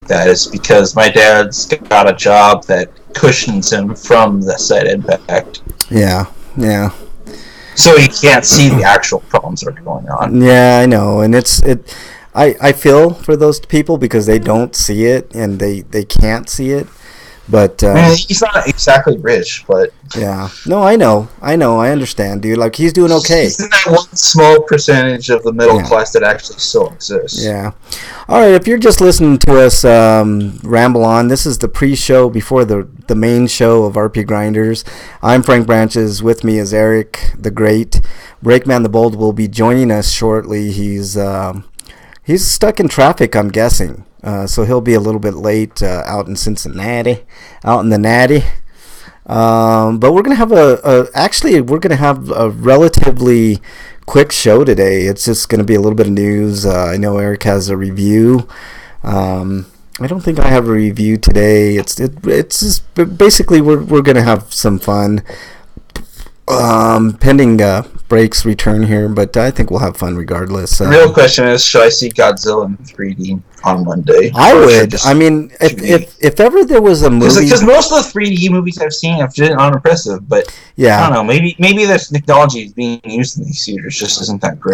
that is because my dad's got a job that cushions him from the said impact. Yeah. So he can't see the actual problems that are going on. Yeah, I know, and I feel for those people because they don't see it and they can't see it. But he's not exactly rich, but yeah, no, I know, I understand, dude. Like he's doing okay. He's in that one small percentage of the middle class that actually still exists. Yeah. All right, if you're just listening to us ramble on, this is the pre-show before the main show of RPGrinders. I'm Frank Branches. With me is Eric the Great. Breakman the Bold will be joining us shortly. He's stuck in traffic, I'm guessing. So he'll be a little bit late out in Cincinnati, out in the natty. But we're gonna have a relatively quick show today. It's just gonna be a little bit of news. I know Eric has a review. I don't think I have a review today. It's just basically we're gonna have some fun. Pending Break's return here, but I think we'll have fun regardless. The real question is, should I see Godzilla in 3D on Monday? I would. I mean, if ever there was a movie, because most of the 3D movies I've seen have been unimpressive, but yeah, I don't know. Maybe this technology being used in these theaters just isn't that great.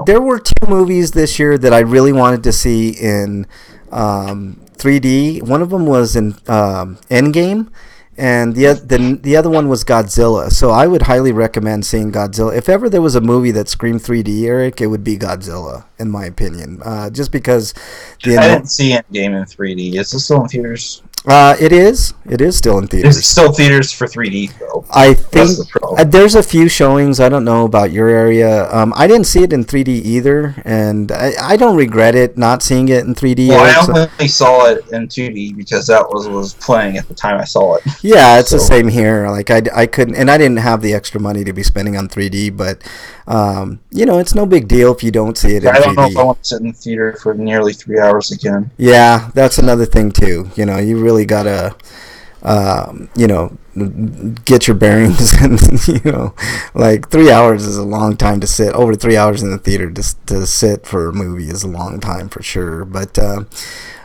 There were two movies this year that I really wanted to see in 3D. One of them was in Endgame. And the other one was Godzilla. So I would highly recommend seeing Godzilla. If ever there was a movie that screamed 3D, Eric, it would be Godzilla, in my opinion. Just because I didn't see Endgame in 3D. Is this still in theaters? It is. It is still in theaters. It's still theaters for 3D, though. I think there's a few showings. I don't know about your area. I didn't see it in 3D either, and I don't regret it not seeing it in 3D. Well, I only saw it in 2D because that was playing at the time I saw it. Yeah, it's the same here. Like I couldn't, and I didn't have the extra money to be spending on 3D, but it's no big deal if you don't see it in 3D. I don't know if I want to sit in the theater for nearly 3 hours again. Yeah, that's another thing too. You really gotta, get your bearings, and like 3 hours is a long time to sit. Over 3 hours in the theater to sit for a movie is a long time for sure. But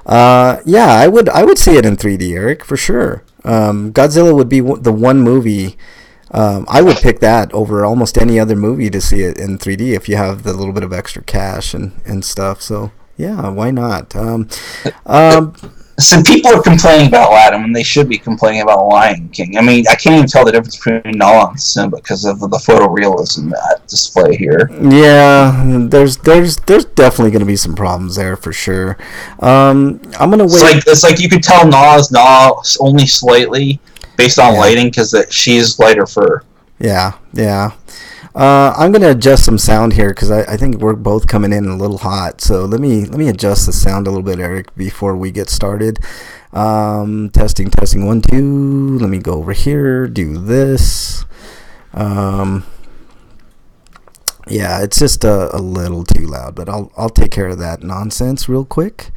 yeah, I would see it in 3D, Eric, for sure. Godzilla would be the one movie. I would pick that over almost any other movie to see it in 3D if you have the little bit of extra cash and stuff. So yeah, why not? Some people are complaining about Aladdin when they should be complaining about Lion King. I mean, I can't even tell the difference between Nala and Simba because of the photorealism at display here. Yeah, there's definitely going to be some problems there for sure. I'm going to wait. It's like you could tell Nala's Nala only slightly based on lighting because she's lighter fur. Yeah. I'm going to adjust some sound here because I think we're both coming in a little hot. So let me adjust the sound a little bit, Eric, before we get started. Testing 1 2. Let me go over here, do this. Yeah, it's just a little too loud, but I'll take care of that nonsense real quick.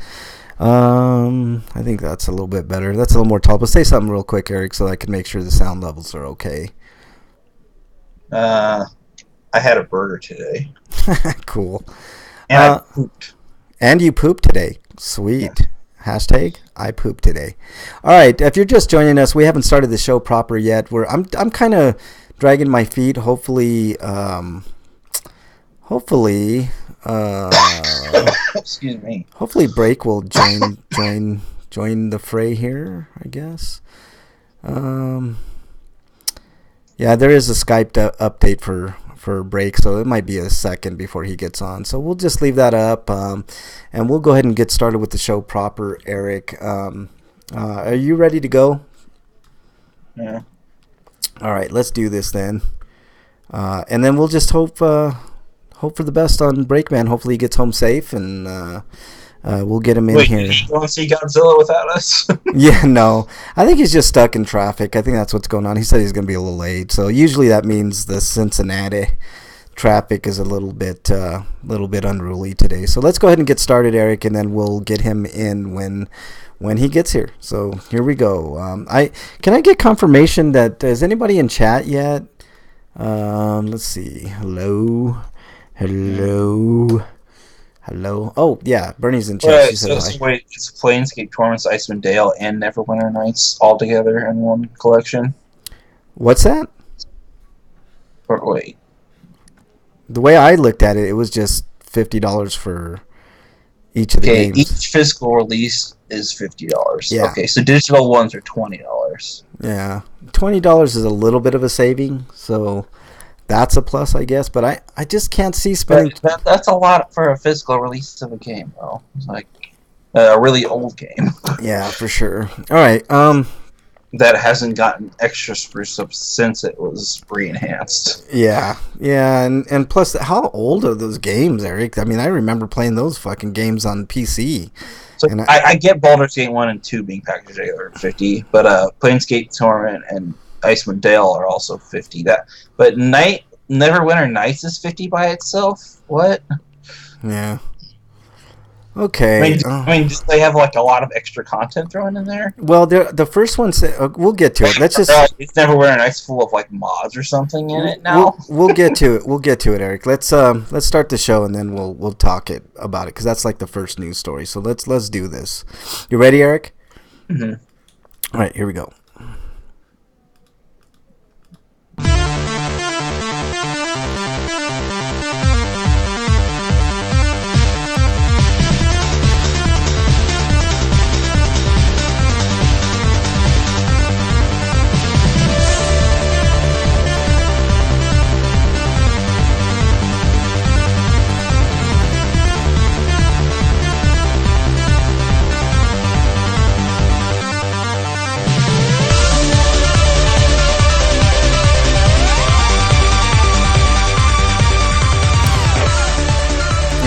I think that's a little bit better. That's a little more tall. But say something real quick, Eric, so I can make sure the sound levels are okay. I had a burger today. Cool. And I pooped. And you pooped today. Sweet. Yeah. Hashtag I pooped today. All right. If you're just joining us, we haven't started the show proper yet. I'm kind of dragging my feet. Hopefully, excuse me. Hopefully, Break will join the fray here, I guess. Yeah, there is a Skype update for Break, so it might be a second before he gets on. So we'll just leave that up, and we'll go ahead and get started with the show proper. Eric, are you ready to go? Yeah. All right, let's do this then, and then we'll just hope for the best on Breakman. Hopefully he gets home safe, and we'll get him in here. Wait, you want to see Godzilla without us? Yeah, no. I think he's just stuck in traffic. I think that's what's going on. He said he's going to be a little late. So usually that means the Cincinnati traffic is a little bit unruly today. So let's go ahead and get started, Eric, and then we'll get him in when he gets here. So here we go. Can I get confirmation that is anybody in chat yet? Let's see. Hello. Hello. Oh yeah, Bernie's in chat. She Wait, said hi. so wait, it's Planescape Torments, Icewind Dale, and Neverwinter Nights all together in one collection? What's that? Or wait, The way I looked at it, it was just $50 for each of the okay, games. each physical release is $50. Yeah. Okay, so digital ones are $20. Yeah, $20 is a little bit of a saving, so that's a plus, I guess. But I just can't see spending. But that's a lot for a physical release of a game, though. It's like a really old game Yeah, for sure. All right. that hasn't gotten extra spruced up since it was re-enhanced. Yeah, and plus, how old are those games, Eric? I mean, I remember playing those fucking games on PC. So And I get Baldur's Gate 1 and 2 being packaged together at 50, but Planescape Torment and Icewind Dale are also 50. But Neverwinter Nights is 50 by itself? What? Yeah. Okay. I mean, do they have like a lot of extra content thrown in there? Well, the first one, we'll get to it. Let's just. It's Neverwinter Nights full of like mods or something in it now. We'll get to it. We'll get to it, Eric. Let's start the show and then we'll talk about it because that's like the first news story. So let's do this. You ready, Eric? Mm-hmm. All right, here we go.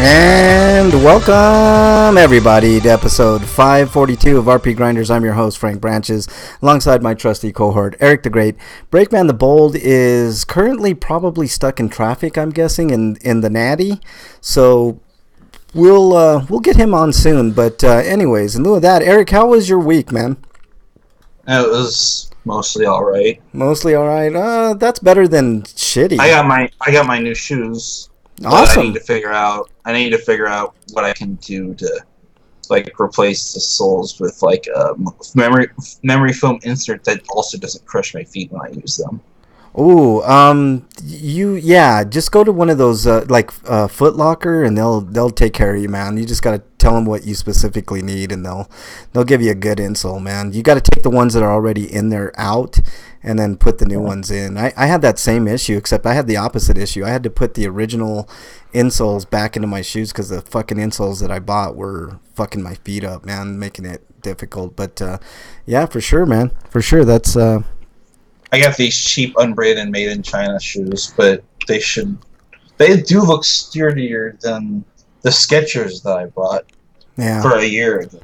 And welcome, everybody, to episode 542 of RPGrinders. I'm your host, Frank Branches, alongside my trusty cohort, Eric the Great. Breakman the Bold is currently probably stuck in traffic, I'm guessing, in the Natty. So we'll get him on soon. But anyways, in lieu of that, Eric, how was your week, man? It was mostly all right. Mostly all right. That's better than shitty. I got my new shoes. Awesome. I need to figure out what I can do to like replace the soles with like a memory foam insert that also doesn't crush my feet when I use them. Ooh, just go to one of those Foot Locker and they'll take care of you, man. You just gotta tell them what you specifically need and they'll give you a good insole, man. You gotta take the ones that are already in there out and then put the new ones in. I had that same issue, except I had the opposite issue. I had to put the original insoles back into my shoes because the fucking insoles that I bought were fucking my feet up, man, making it difficult. But yeah, for sure, man, for sure. That's I got these cheap unbraided made in China shoes, but they do look sturdier than the Skechers that I bought for a year ago.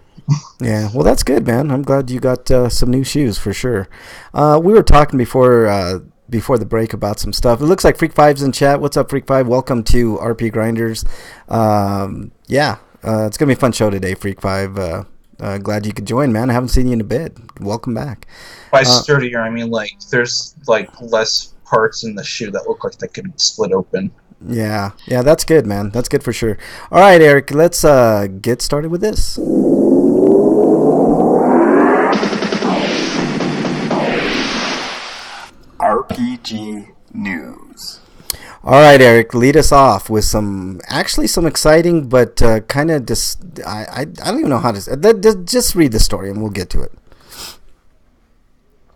Yeah, well, that's good, man. I'm glad you got some new shoes for sure. We were talking before the break about some stuff. It looks like Freak Five's in chat. What's up, Freak Five? Welcome to RPGrinders. It's gonna be a fun show today, Freak Five. Glad you could join, man. I haven't seen you in a bit. Welcome back. By sturdier, I mean like there's like less parts in the shoe that look like they could split open. Yeah, that's good, man. That's good for sure. All right, Eric, let's get started with this. RPG News. All right, Eric, lead us off with some exciting, but kind of I don't even know how to just read the story and we'll get to it.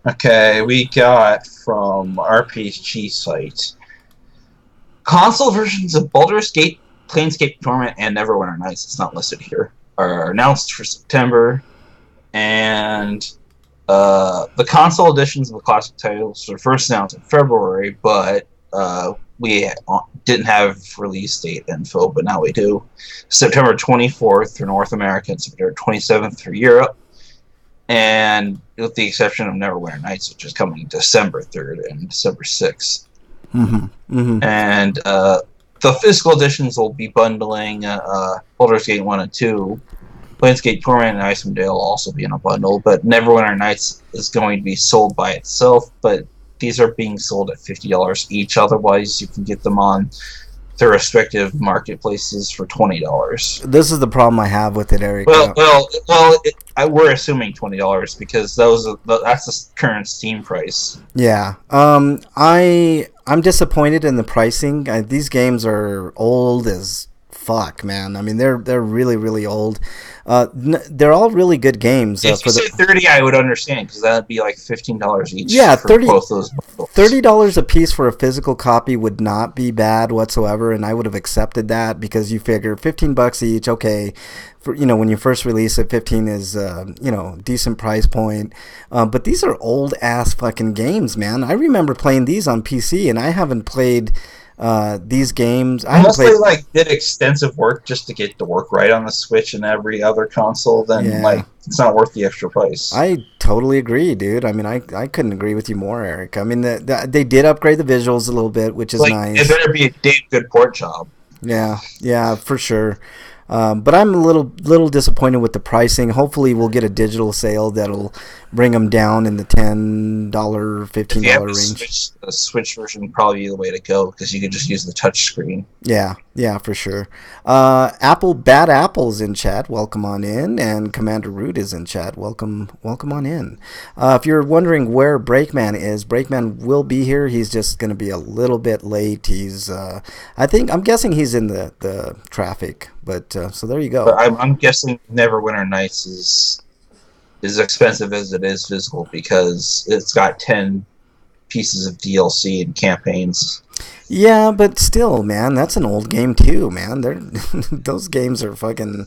Okay, we got from RPG site. Console versions of Baldur's Gate, Planescape Torment, and Neverwinter Nights, it's not listed here, are announced for September, and the console editions of the classic titles were first announced in February, but we didn't have release date info, but now we do. September 24th for North America and September 27th for Europe, and with the exception of Neverwinter Nights, which is coming December 3rd and December 6th. Mm-hmm. Mm-hmm. And the physical editions will be bundling Baldur's Gate 1 and 2. Planescape Torment and Icewind Dale will also be in a bundle, but Neverwinter Nights is going to be sold by itself, but these are being sold at $50 each. Otherwise, you can get them on their respective marketplaces for $20. This is the problem I have with it, Eric. We're assuming $20 because that's the current Steam price. Yeah. I'm disappointed in the pricing. These games are old as fuck, man. I mean, they're really really old. They're all really good games. If you said 30, I would understand because that'd be like $15 each. Yeah, for both those bundles. $30 a piece for a physical copy would not be bad whatsoever, and I would have accepted that because you figure $15 each. Okay, for when you first release it, 15 is decent price point. But these are old ass fucking games, man. I remember playing these on PC, and I haven't played these games. Unless they did extensive work just to get the work right on the Switch and every other console, then it's not worth the extra price. I totally agree, dude. I mean, I couldn't agree with you more, Eric. I mean, they did upgrade the visuals a little bit, which is nice. It better be a damn good port job. Yeah, for sure. But I'm a little disappointed with the pricing. Hopefully, we'll get a digital sale that'll bring them down in the $10, $15 range. The Switch version would probably be the way to go because you could just use the touch screen. Yeah, for sure. Bad Apple's in chat. Welcome on in, and Commander Root is in chat. Welcome on in. If you're wondering where Breakman is, Breakman will be here. He's just going to be a little bit late. He's, I'm guessing he's in the traffic. But so there you go. But I'm guessing Neverwinter Nights is as expensive as it is physical because it's got 10 pieces of DLC and campaigns. Yeah, but still, man, that's an old game too, man. Those games are fucking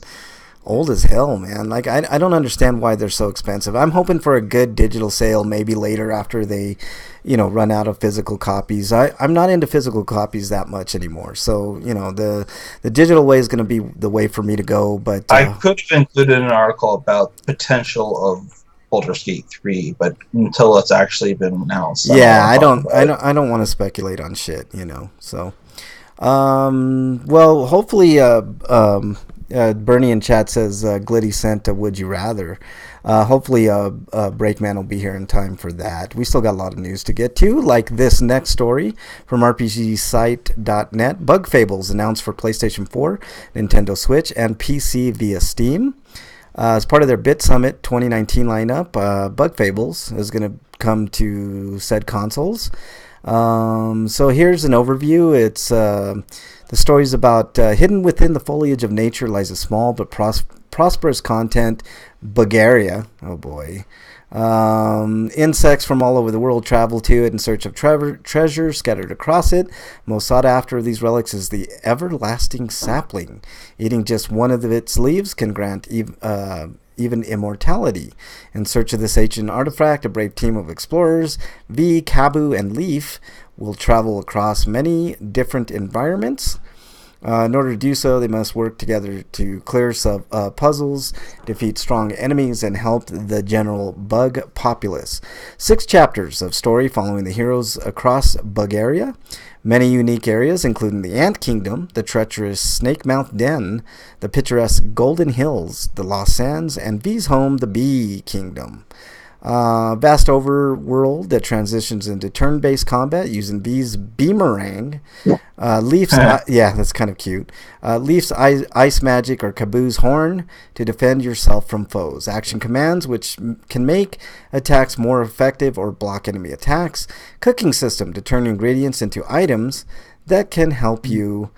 old as hell, man. Like I don't understand why they're so expensive. I'm hoping for a good digital sale maybe later after they, run out of physical copies. I'm not into physical copies that much anymore. So, the digital way is going to be the way for me to go, but I could have included an article about potential of Baldur's Gate 3, but until it's actually been announced. I don't want to speculate on shit, So well, hopefully Bernie in chat says Glitty sent a Would You Rather. Hopefully Breakman will be here in time for that. We still got a lot of news to get to, like this next story from RPGsite.net. Bug Fables announced for PlayStation 4, Nintendo Switch, and PC via Steam. As part of their Bit Summit 2019 lineup, Bug Fables is going to come to said consoles. So here's an overview. It's the story's about hidden within the foliage of nature lies a small but prosperous content, Bulgaria. Oh boy. Insects from all over the world travel to it in search of treasure scattered across it. Most sought after of these relics is the everlasting sapling. Eating just one of its leaves can grant even immortality. In search of this ancient artifact, a brave team of explorers, V, Kabu, and Leaf, will travel across many different environments. In order to do so, they must work together to clear puzzles, defeat strong enemies, and help the general bug populace. 6 chapters of story following the heroes across Bulgaria. Many unique areas, including the Ant Kingdom, the treacherous Snake Mouth Den, the picturesque Golden Hills, the Lost Sands, and V's home, the Bee Kingdom. Vast overworld that transitions into turn-based combat using V's Beamerang. Leaf's that's kind of cute. Leaf's ice magic or Kabu's horn to defend yourself from foes. Action commands which can make attacks more effective or block enemy attacks. Cooking system to turn ingredients into items that can help you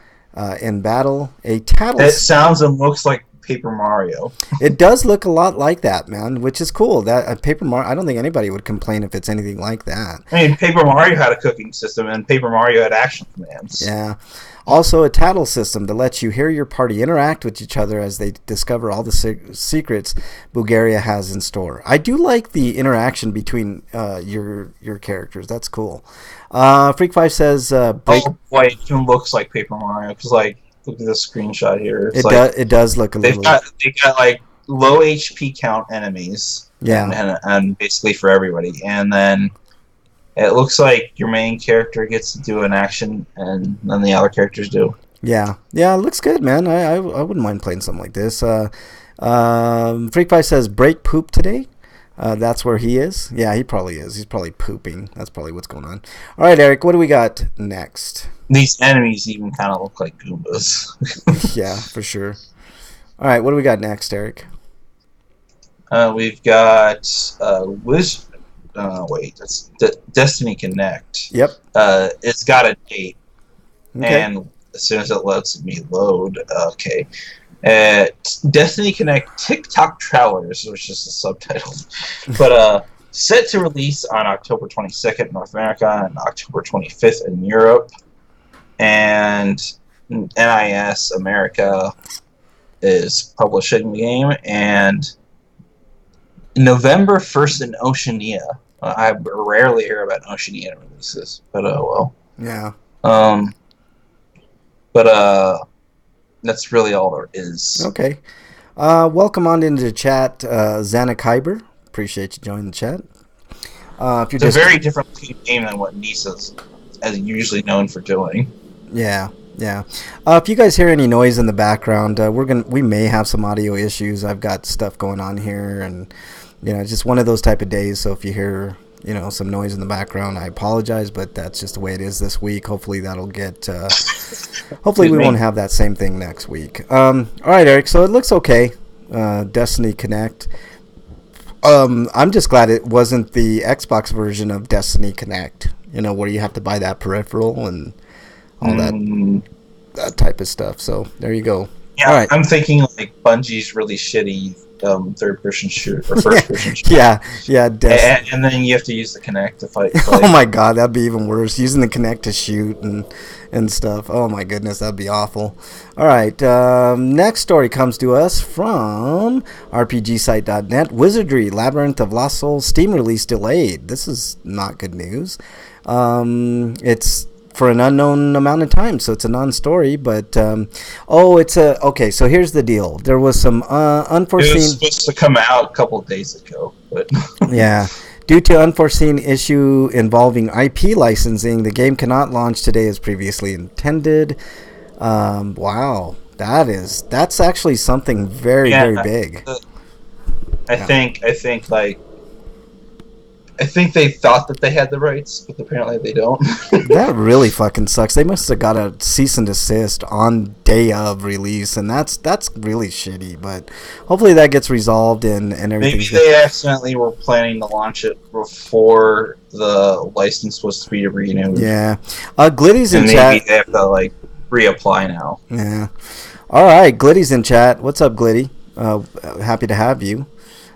in battle. A tattle. It sounds and looks like Paper Mario. It does look a lot like that, man, which is cool. That Paper Mario, I don't think anybody would complain if it's anything like that. I mean, Paper Mario had a cooking system, and Paper Mario had action commands. Yeah. Also, a tattle system that lets you hear your party interact with each other as they discover all the secrets Bulgaria has in store. I do like the interaction between your characters. That's cool. Freak5 says... oh, boy, it even looks like Paper Mario, because, look at this screenshot here. It does look a little... They got low HP count enemies. Yeah. And basically for everybody. And then it looks like your main character gets to do an action, and then the other characters do. Yeah. Yeah, it looks good, man. I wouldn't mind playing something like this. Freak5 says, break poop today. That's where he is? Yeah, he probably is. He's probably pooping. That's probably what's going on. All right, Eric, what do we got next? These enemies even kind of look like Goombas. Yeah, for sure. All right, what do we got next, Eric? We've got Wiz. Wait, that's Destiny Connect. Yep. It's got a date, Okay. and as soon as it lets me load, okay. Destiny Connect TikTok Travelers, which is the subtitle, but set to release on October 22nd in North America and October 25th in Europe, and NIS America is publishing the game, and November 1st in Oceania. I rarely hear about Oceania releases, but oh well. Yeah. Um, but that's really all there is. Okay. Welcome on into the chat, Xana Kyber. Appreciate you joining the chat. If you're It's a very different game than what Nisa's as usually known for doing. Yeah. If you guys hear any noise in the background, we may have some audio issues. I've got stuff going on here, and it's just one of those type of days. So if you hear some noise in the background, I apologize, but that's just the way it is this week. Hopefully that'll get. Hopefully we won't have that same thing next week. All right, Eric. So it looks okay. Destiny Connect. I'm just glad it wasn't the Xbox version of Destiny Connect. Where you have to buy that peripheral and all that type of stuff. So there you go. Yeah, all right. I'm thinking like Bungie's really shitty third-person shooter or first-person shooter. Yeah. And then you have to use the Kinect to fight. Oh my god, that'd be even worse. Using the Kinect to shoot and stuff. Oh my goodness, that'd be awful. All right, next story comes to us from RPGsite.net. Wizardry Labyrinth of Lost Souls Steam release delayed. This is not good news. It's for an unknown amount of time, so it's a non-story, but okay, so here's the deal. There was some unforeseen... It was supposed to come out a couple of days ago, but... Yeah. Due to unforeseen issue involving IP licensing, the game cannot launch today as previously intended. Wow. That's actually something very, very big. I think they thought that they had the rights, but apparently they don't. That really fucking sucks. They must have got a cease and desist on day of release, and that's really shitty. But hopefully that gets resolved and everything. Maybe they accidentally were planning to launch it before the license was to be renewed. Yeah. Glitty's in maybe chat. Maybe they have to reapply now. Yeah. All right, Glitty's in chat. What's up, Glitty? Happy to have you.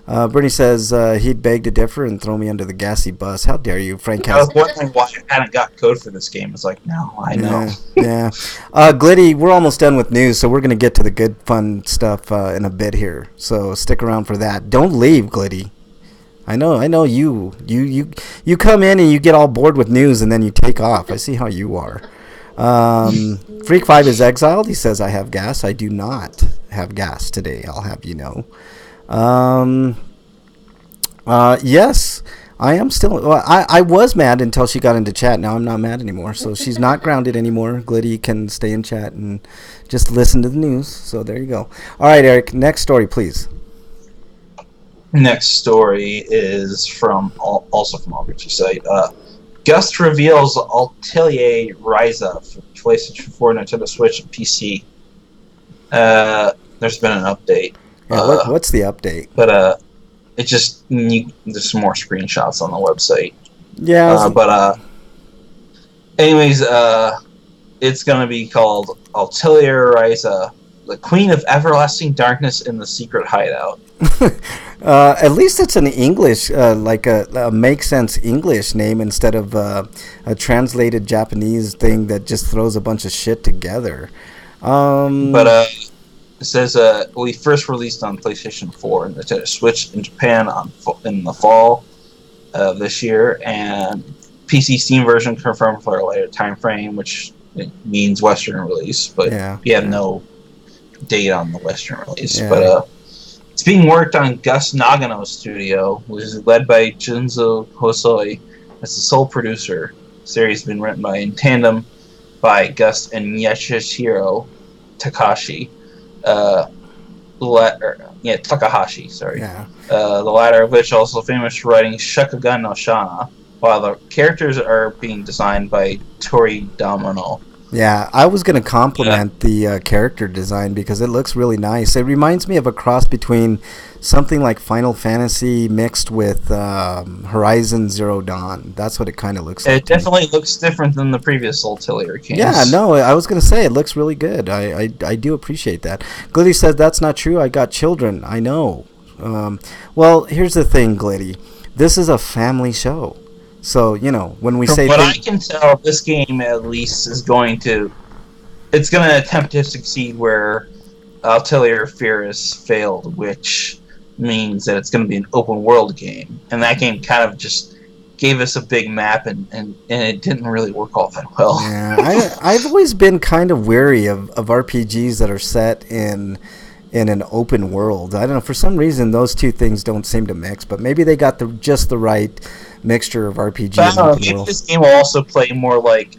Bernie says he'd beg to differ and throw me under the gassy bus. How dare you, Frank? I was wondering why I hadn't got code for this game. It's like, no, I know. Yeah. Glitty, we're almost done with news, so we're going to get to the good, fun stuff in a bit here. So stick around for that. Don't leave, Glitty. I know you. You come in and you get all bored with news and then you take off. I see how you are. Freak 5 is exiled. He says, I have gas. I do not have gas today. I'll have you know. Yes, I am still. Well, I was mad until she got into chat. Now I'm not mad anymore. So she's not grounded anymore. Glitty can stay in chat and just listen to the news. So there you go. All right, Eric. Next story, please. Next story is also from RPG site. Gust reveals Atelier Ryza for PlayStation 4, Nintendo Switch, and PC. There's been an update. Yeah, what's the update? But it just there's some more screenshots on the website. Yeah. Anyways, it's gonna be called Atelier Ryza, the Queen of Everlasting Darkness in the Secret Hideout. At least it's an English, like a make sense English name instead of a translated Japanese thing that just throws a bunch of shit together. It says we first released on PlayStation 4 and Nintendo Switch in Japan in the fall of this year, and PC Steam version confirmed for a later time frame, which means Western release, but we have no date on the Western release. Yeah. But it's being worked on Gus Nagano's studio, which is led by Junzo Hosoi as the sole producer. The series has been written in tandem by Gus and Yasuhiro Takashi. Takahashi, sorry. Yeah. The latter of which also famous for writing Shakugan no Shana, while the characters are being designed by Tori Domino. Yeah, I was going to Yeah. compliment the character design because it looks really nice. It reminds me of a cross between something like Final Fantasy mixed with Horizon Zero Dawn. That's what it kind of looks like It to me. definitely looks different than the previous Ulterior Yeah, games. no, I was going to say it looks really good. I do appreciate that. Glitty said, that's not true. I got children. I know. Well, here's the thing, Glitty. This is a family show. So, when we From say what I things. can tell, this game at least is going to it's going to attempt to succeed where Ulterior Fearless failed, which means that it's going to be an open world game. And that game kind of just gave us a big map, and it didn't really work all that well. Yeah, I've always been kind of wary of RPGs that are set in an open world. I don't know, for some reason those two things don't seem to mix, but maybe they got just the right mixture of RPG But I and don't know, open maybe world. this game will also play more like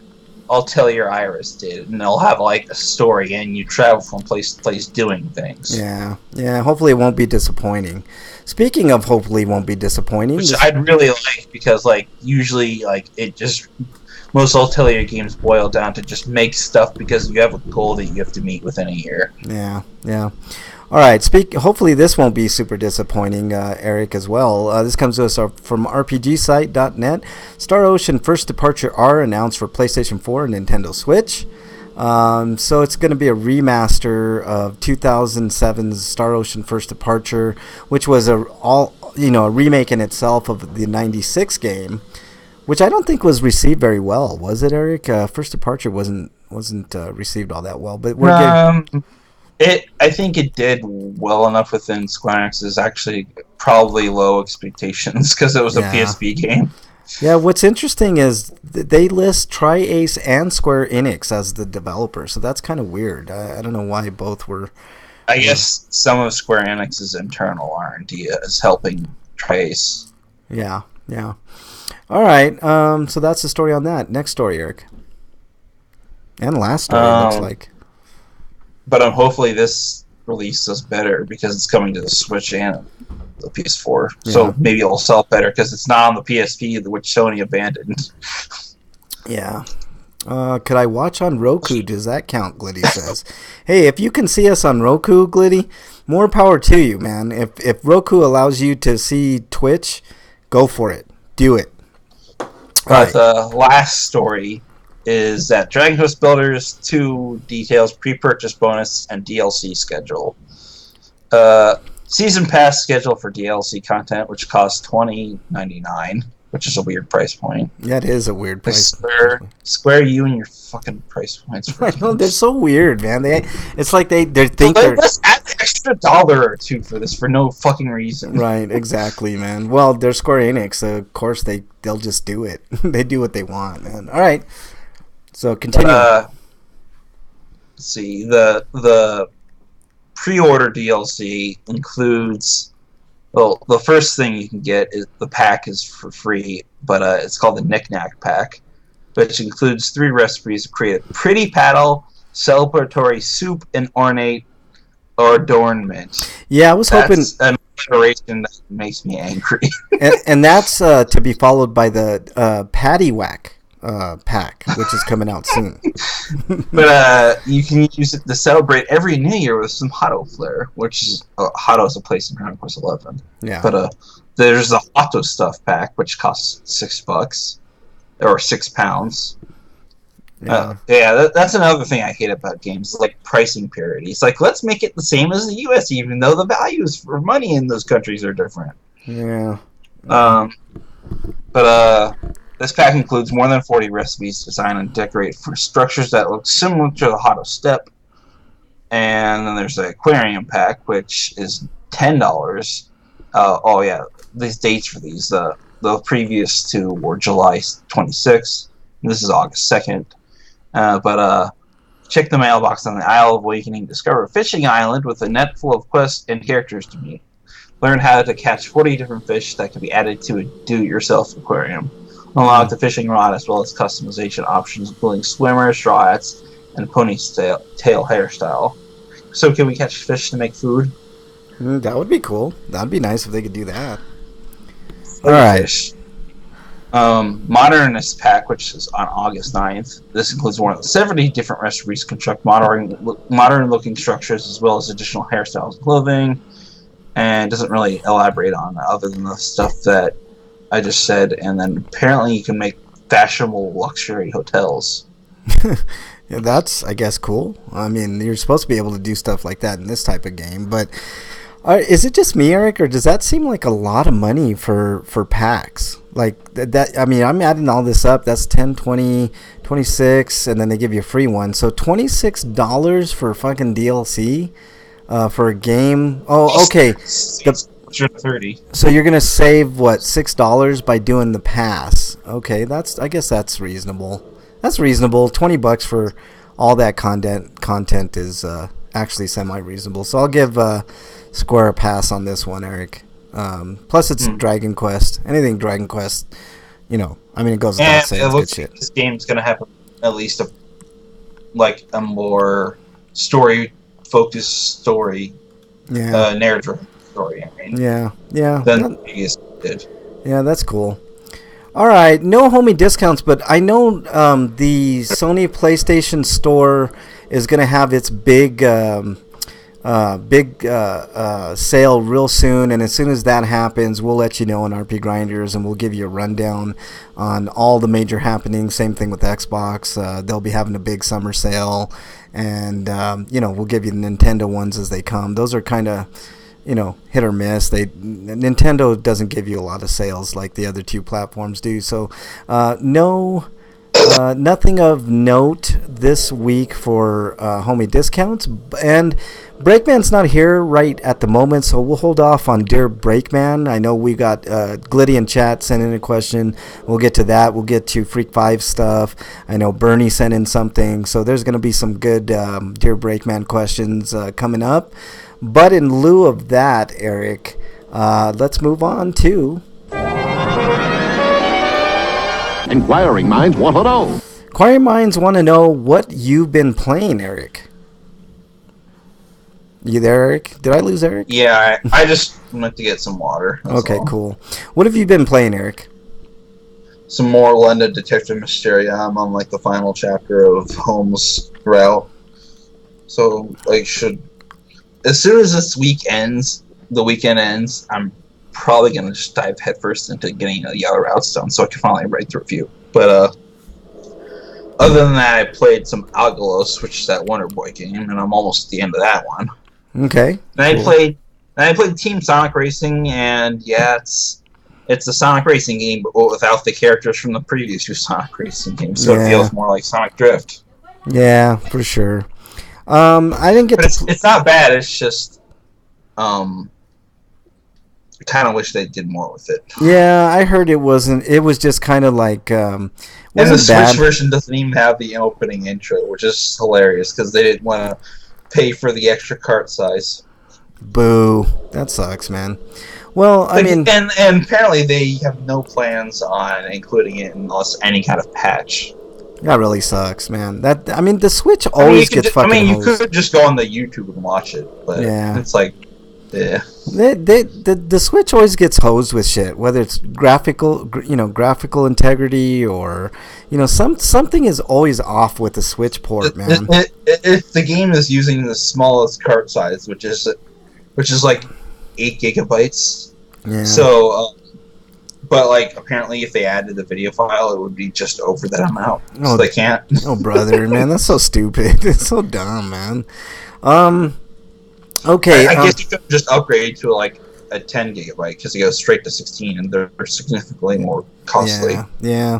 Ulterior Iris did, and they'll have like a story, and you travel from place to place doing things. Yeah. Hopefully, it won't be disappointing. Speaking of hopefully, it won't be disappointing. Which I'd really like, because like usually like it just most Ulterior games boil down to just make stuff because you have a goal that you have to meet within a year. Yeah. All right. Hopefully, this won't be super disappointing, Eric, as well. This comes to us from RPGsite.net. Star Ocean First Departure R announced for PlayStation 4 and Nintendo Switch. So it's going to be a remaster of 2007's Star Ocean First Departure, which was a remake in itself of the '96 game, which I don't think was received very well, was it, Eric? First Departure wasn't received all that well, but we're getting. I think it did well enough within Square Enix's actually probably low expectations because it was a Yeah. PSP game. Yeah, what's interesting is they list Tri-Ace and Square Enix as the developer, so that's kind of weird. I don't know why both were. I guess some of Square Enix's internal R&D is helping Trace. Yeah. All right, so that's the story on that. Next story, Eric. And last story, looks like. But hopefully this release is better because it's coming to the Switch and the PS4. Yeah. So maybe it'll sell better because it's not on the PSP, which Sony abandoned. Yeah. Could I watch on Roku? Does that count? Glitty says. Hey, if you can see us on Roku, Glitty, more power to you, man. If Roku allows you to see Twitch, go for it. Do it. But the last story is that Dragon Quest Builders 2 details pre-purchase bonus and DLC schedule. Season pass schedule for DLC content, which costs $20.99, which is a weird price point. That is a weird price. Square you and your fucking price points. I know, they're so weird, man. It's like they think they're. Let's add an extra $1 or $2 for this for no fucking reason. Right, exactly, man. Well, they're Square Enix, so of course they'll just do it. They do what they want, man. All right. So continue. Let's see, the pre-order DLC includes. Well, the first thing you can get is the pack is for free, but it's called the Knick-Knack pack, which includes 3 recipes to create a pretty paddle, celebratory soup, and ornate adornment. Yeah, I was hoping. That's an alliteration that makes me angry. and that's to be followed by the Patty Whack pack, which is coming out soon. But you can use it to celebrate every New Year with some Hotto flair, which is Hotto is a place in Dragon Quest 11. Yeah. But there's the Hotto stuff pack, which costs $6 or £6. Yeah. That's another thing I hate about games, like pricing parity. It's like, let's make it the same as the U.S., even though the values for money in those countries are different. Yeah. This pack includes more than 40 recipes designed and decorated for structures that look similar to the Hotto Step. And then there's the Aquarium pack, which is $10. These dates for these. The previous 2 were July 26th. This is August 2nd. Check the mailbox on the Isle of Awakening. Discover a fishing island with a net full of quests and characters to meet. Learn how to catch 40 different fish that can be added to a do-it-yourself aquarium. Unlock the fishing rod as well as customization options, including swimmer, straw hats, and ponytail hairstyle. So can we catch fish to make food? That would be cool. That'd be nice if they could do that. All right. Fish. Modernist Pack, which is on August 9th. This includes more than 70 different recipes to construct modern-looking structures, as well as additional hairstyles and clothing. And doesn't really elaborate on other than the stuff that I just said. And then apparently you can make fashionable luxury hotels. Yeah, that's, I guess, cool. I mean, you're supposed to be able to do stuff like that in this type of game, but is it just me, Eric, or does that seem like a lot of money for packs? Like that, I mean, I'm adding all this up. That's 10, 20, 26, and then they give you a free one. So $26 for fucking DLC for a game. Oh, okay. The 30. So you're gonna save what, $6 by doing the pass? Okay, I guess that's reasonable. That's reasonable. $20 for all that content is actually semi-reasonable. So I'll give Square a pass on this one, Eric. Plus, it's Dragon Quest. Anything Dragon Quest, I mean, it goes without saying, it it's looks good like shit. this game's gonna have at least a more story-focused story, narrative story. I mean, Yeah. than the previous did. Yeah, that's cool. All right, no homie discounts, but I know the Sony PlayStation Store is going to have its big sale real soon, and as soon as that happens, we'll let you know on RP Grinders, and we'll give you a rundown on all the major happenings. Same thing with Xbox. They'll be having a big summer sale, and we'll give you the Nintendo ones as they come. Those are kind of hit or miss. Nintendo doesn't give you a lot of sales like the other two platforms do. So, nothing of note this week for homie discounts. And Breakman's not here right at the moment, so we'll hold off on Dear Breakman. I know we got Glitty in chat sent in a question. We'll get to that. We'll get to Freak 5 stuff. I know Bernie sent in something. So there's going to be some good Dear Breakman questions coming up. But in lieu of that, Eric, let's move on to... Inquiring minds want to know. Inquiring minds want to know what you've been playing, Eric. You there, Eric? Did I lose Eric? Yeah, I just went to get some water. Okay, cool. What have you been playing, Eric? Some more Lenda Detective Mysteria. I'm on the final chapter of Holmes' route. So as soon as this the weekend ends, I'm probably gonna just dive headfirst into getting the other routes done, so I can finally write through a few. But other than that, I played some Algolos, which is that Wonder Boy game, and I'm almost at the end of that one. Okay. And I played Team Sonic Racing, and yeah, it's a Sonic Racing game, but without the characters from the previous two Sonic Racing games, so it feels more like Sonic Drift. Yeah, for sure. I didn't get. But it's not bad. It's just, I kind of wish they did more with it. Yeah, I heard it wasn't. It was just kind of like. And the Switch version doesn't even have the opening intro, which is hilarious because they didn't want to pay for the extra cart size. Boo! That sucks, man. Well, I mean, and apparently they have no plans on including it unless any kind of patch. That really sucks, man. The Switch always gets fucking. You could just go on the YouTube and watch it, but it's like, yeah. The Switch always gets hosed with shit, whether it's graphical integrity or something is always off with the Switch port, man. If the game is using the smallest cart size, which is like 8 gigabytes, so. But apparently, if they added the video file, it would be just over that amount. So they can't. Oh, brother, man, that's so stupid. It's so dumb, man. Okay. I guess you could just upgrade to a 10 gigabyte because it goes straight to 16, and they're significantly more costly. Yeah.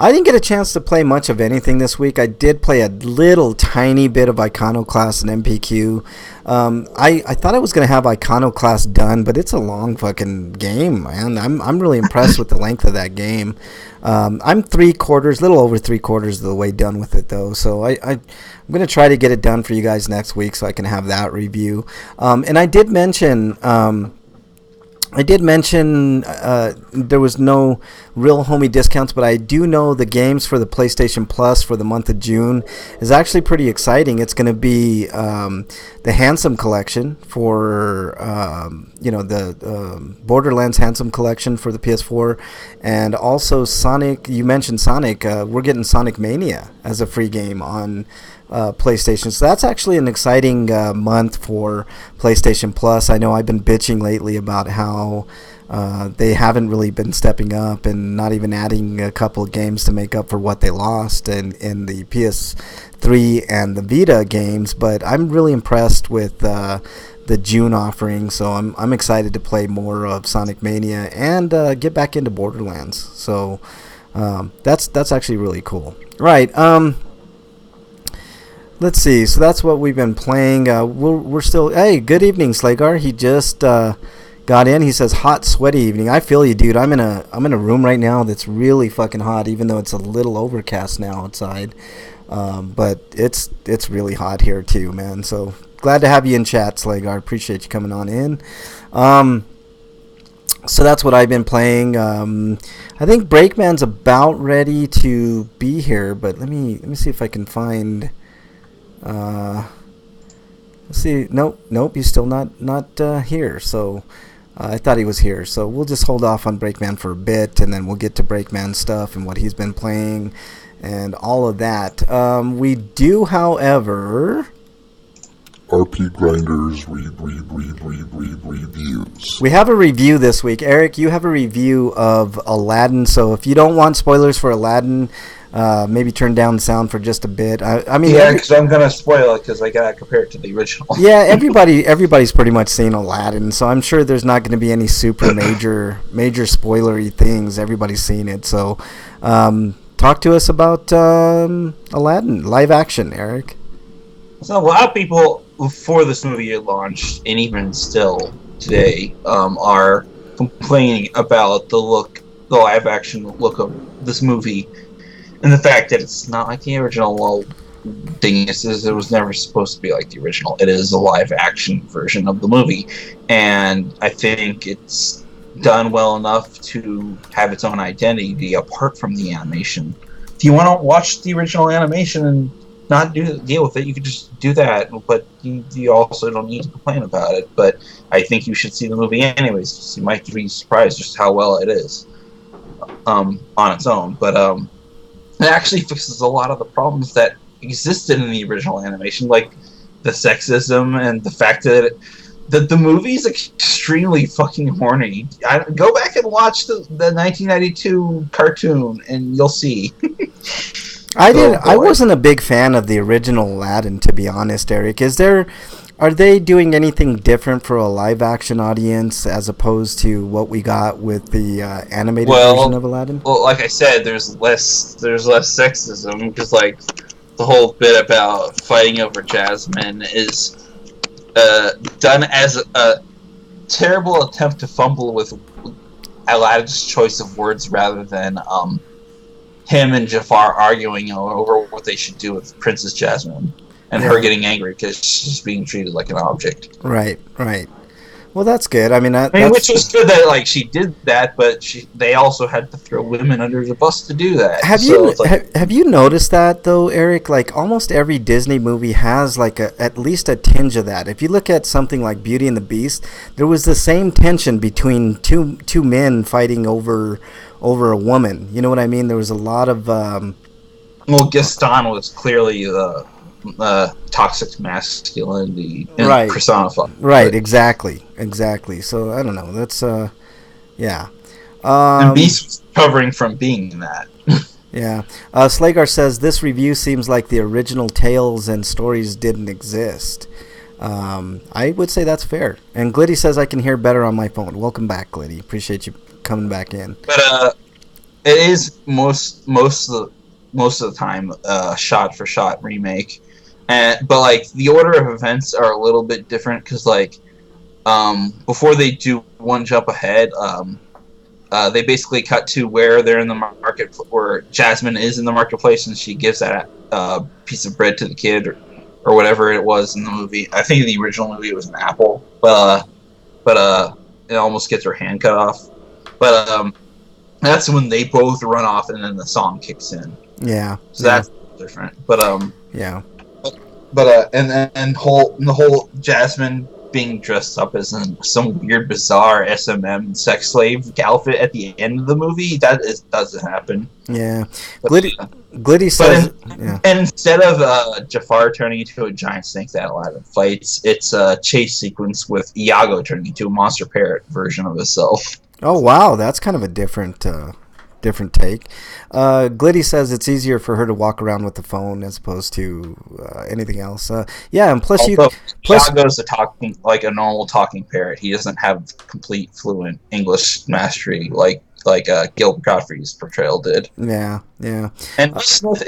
I didn't get a chance to play much of anything this week. I did play a little tiny bit of Iconoclast and MPQ. I thought I was going to have Iconoclast done, but it's a long fucking game, man. I'm really impressed with the length of that game. I'm little over 3/4 of the way done with it, though. So I'm going to try to get it done for you guys next week so I can have that review. And I did mention... I did mention there was no real homie discounts, but I do know the games for the PlayStation Plus for the month of June is actually pretty exciting. It's going to be the Handsome Collection for the Borderlands Handsome Collection for the PS4, and also Sonic. You mentioned Sonic. We're getting Sonic Mania as a free game on PlayStation. So that's actually an exciting month for PlayStation Plus. I know I've been bitching lately about how they haven't really been stepping up and not even adding a couple of games to make up for what they lost in the PS3 and the Vita games. But I'm really impressed with the June offering, so I'm excited to play more of Sonic Mania and get back into Borderlands. So that's actually really cool. Right. Let's see. So that's what we've been playing. We're still. Hey, good evening, Slagar. He just got in. He says, "Hot, sweaty evening." I feel you, dude. I'm in a room right now that's really fucking hot, even though it's a little overcast now outside. But it's really hot here too, man. So glad to have you in chat, Slagar. Appreciate you coming on in. So that's what I've been playing. I think Breakman's about ready to be here, but let me see if I can find. Let's see. Nope. He's still not here. So I thought he was here. So we'll just hold off on Breakman for a bit, and then we'll get to Breakman stuff and what he's been playing and all of that. We do, however. RPGrinders reviews. We have a review this week. Eric, you have a review of Aladdin. So if you don't want spoilers for Aladdin, maybe turn down the sound for just a bit. I mean, yeah, because I'm gonna spoil it because I gotta compare it to the original. Yeah, everybody's pretty much seen Aladdin, so I'm sure there's not going to be any super major spoilery things. Everybody's seen it, so talk to us about Aladdin live action, Eric. So a lot of people before this movie launched, and even still today, are complaining about the live action look of this movie. And the fact that it's not like the original thing is it was never supposed to be like the original. It is a live action version of the movie. And I think it's done well enough to have its own identity apart from the animation. If you want to watch the original animation and not deal with it, you could just do that. But you also don't need to complain about it. But I think you should see the movie anyways. You might be surprised just how well it is on its own. But it actually fixes a lot of the problems that existed in the original animation, like the sexism and the fact that the movie's extremely fucking horny. Go back and watch the 1992 cartoon, and you'll see. I wasn't a big fan of the original Aladdin, to be honest, Eric. Are they doing anything different for a live action audience as opposed to what we got with the animated version of Aladdin? Well, like I said, there's less sexism because like the whole bit about fighting over Jasmine is done as a terrible attempt to fumble with Aladdin's choice of words rather than him and Jafar arguing over what they should do with Princess Jasmine. And her getting angry because she's being treated like an object. Right. Well, that's good. I mean, which was good that like she did that, but they also had to throw women under the bus to do that. Have you noticed that though, Eric? Like almost every Disney movie has like at least a tinge of that. If you look at something like Beauty and the Beast, there was the same tension between two men fighting over a woman. You know what I mean? There was a lot of. Well, Gaston was clearly the. Toxic masculinity personified. Right, exactly. So I don't know. That's yeah. And Beast was recovering from being that. Yeah. Slagar says this review seems like the original tales and stories didn't exist. I would say that's fair. And Glitty says I can hear better on my phone. Welcome back, Glitty. Appreciate you coming back in. But it is most of the time shot for shot remake. But like the order of events are a little bit different because like before they do one jump ahead, they basically cut to where they're in the market, where Jasmine is in the marketplace, and she gives that piece of bread to the kid or whatever it was in the movie. I think in the original movie it was an apple, but almost gets her hand cut off. But that's when they both run off, and then the song kicks in. Yeah. So that's different. But yeah. But and the whole Jasmine being dressed up as some weird, bizarre SMM sex slave outfit at the end of the movie, doesn't happen. Yeah. But, Glitty says... And instead of Jafar turning into a giant snake that Aladdin fights, it's a chase sequence with Iago turning into a monster parrot version of himself. Oh, wow. That's kind of a different take. Glitty says it's easier for her to walk around with the phone as opposed to anything else. Yeah, and plus Iago's a normal talking parrot. He doesn't have complete fluent English mastery like Gilbert Gottfried's portrayal did. Yeah. And Will Smith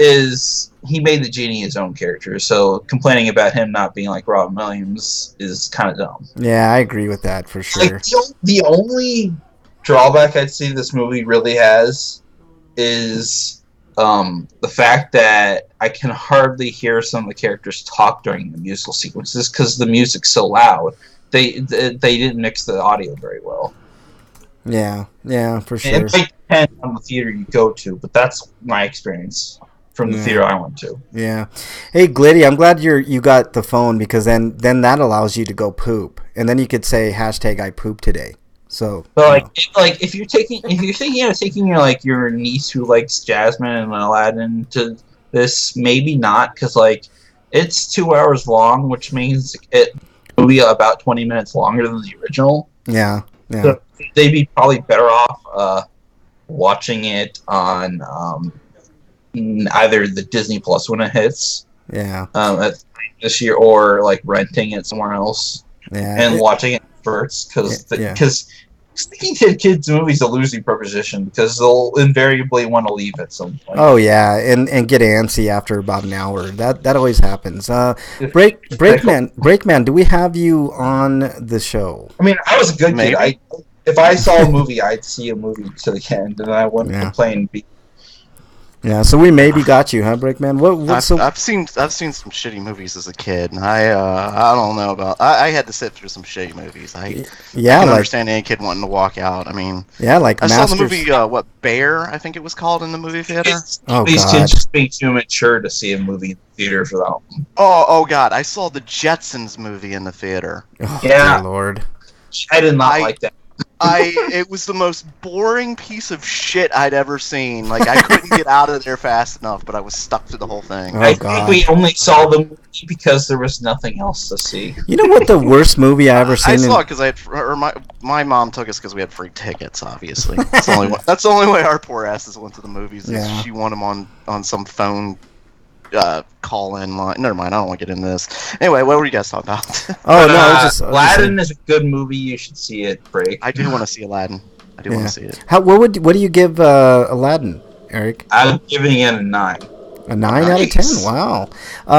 he made the genie his own character, so complaining about him not being like Robin Williams is kind of dumb. Yeah, I agree with that for sure. Like, the only drawback I'd say this movie really has is the fact that I can hardly hear some of the characters talk during the musical sequences because the music's so loud. They didn't mix the audio very well. Yeah, for sure. And it might depend on the theater you go to, but that's my experience from the theater I went to. Yeah. Hey, Glitty, I'm glad you got the phone because then that allows you to go poop, and then you could say #I poop today. So, but if you're thinking of taking your niece who likes Jasmine and Aladdin to this, maybe not, because it's 2 hours long, which means it will be about 20 minutes longer than the original. Yeah. So they'd be probably better off watching it on either the Disney Plus when it hits. Yeah. This year, or renting it somewhere else. Yeah. And watching it first, because sticking to kids' movies is a losing proposition because they'll invariably want to leave at some point. Oh yeah, and get antsy after about an hour. That always happens. Breakman, do we have you on the show? I mean, I was a good kid. If I saw a movie, I'd see a movie to the end, and I wouldn't complain. Yeah, so we maybe got you, huh, Breakman? I've seen some shitty movies as a kid. I don't know about. I had to sit through some shitty movies. I can understand any kid wanting to walk out. I mean, I saw the movie Bear, I think it was called, in the movie theater. These kids just being too mature to see a movie in the theater for that. Oh God, I saw the Jetsons movie in the theater. Oh, dear Lord, I did not like that. It was the most boring piece of shit I'd ever seen. I couldn't get out of there fast enough, but I was stuck through the whole thing. I think we only saw the movie because there was nothing else to see. You know what the worst movie I ever seen? I saw it because my mom took us because we had free tickets. Obviously, that's the only way our poor asses went to the movies. Is she won them on some phone. Call-in line. Never mind. I don't want to get into this. Anyway, what were you guys talking about? Aladdin is a good movie. You should see it. Break. I do want to see Aladdin. I do want to see it. What do you give Aladdin, Eric? I'm giving it a 9. A 9 out of 10. Wow.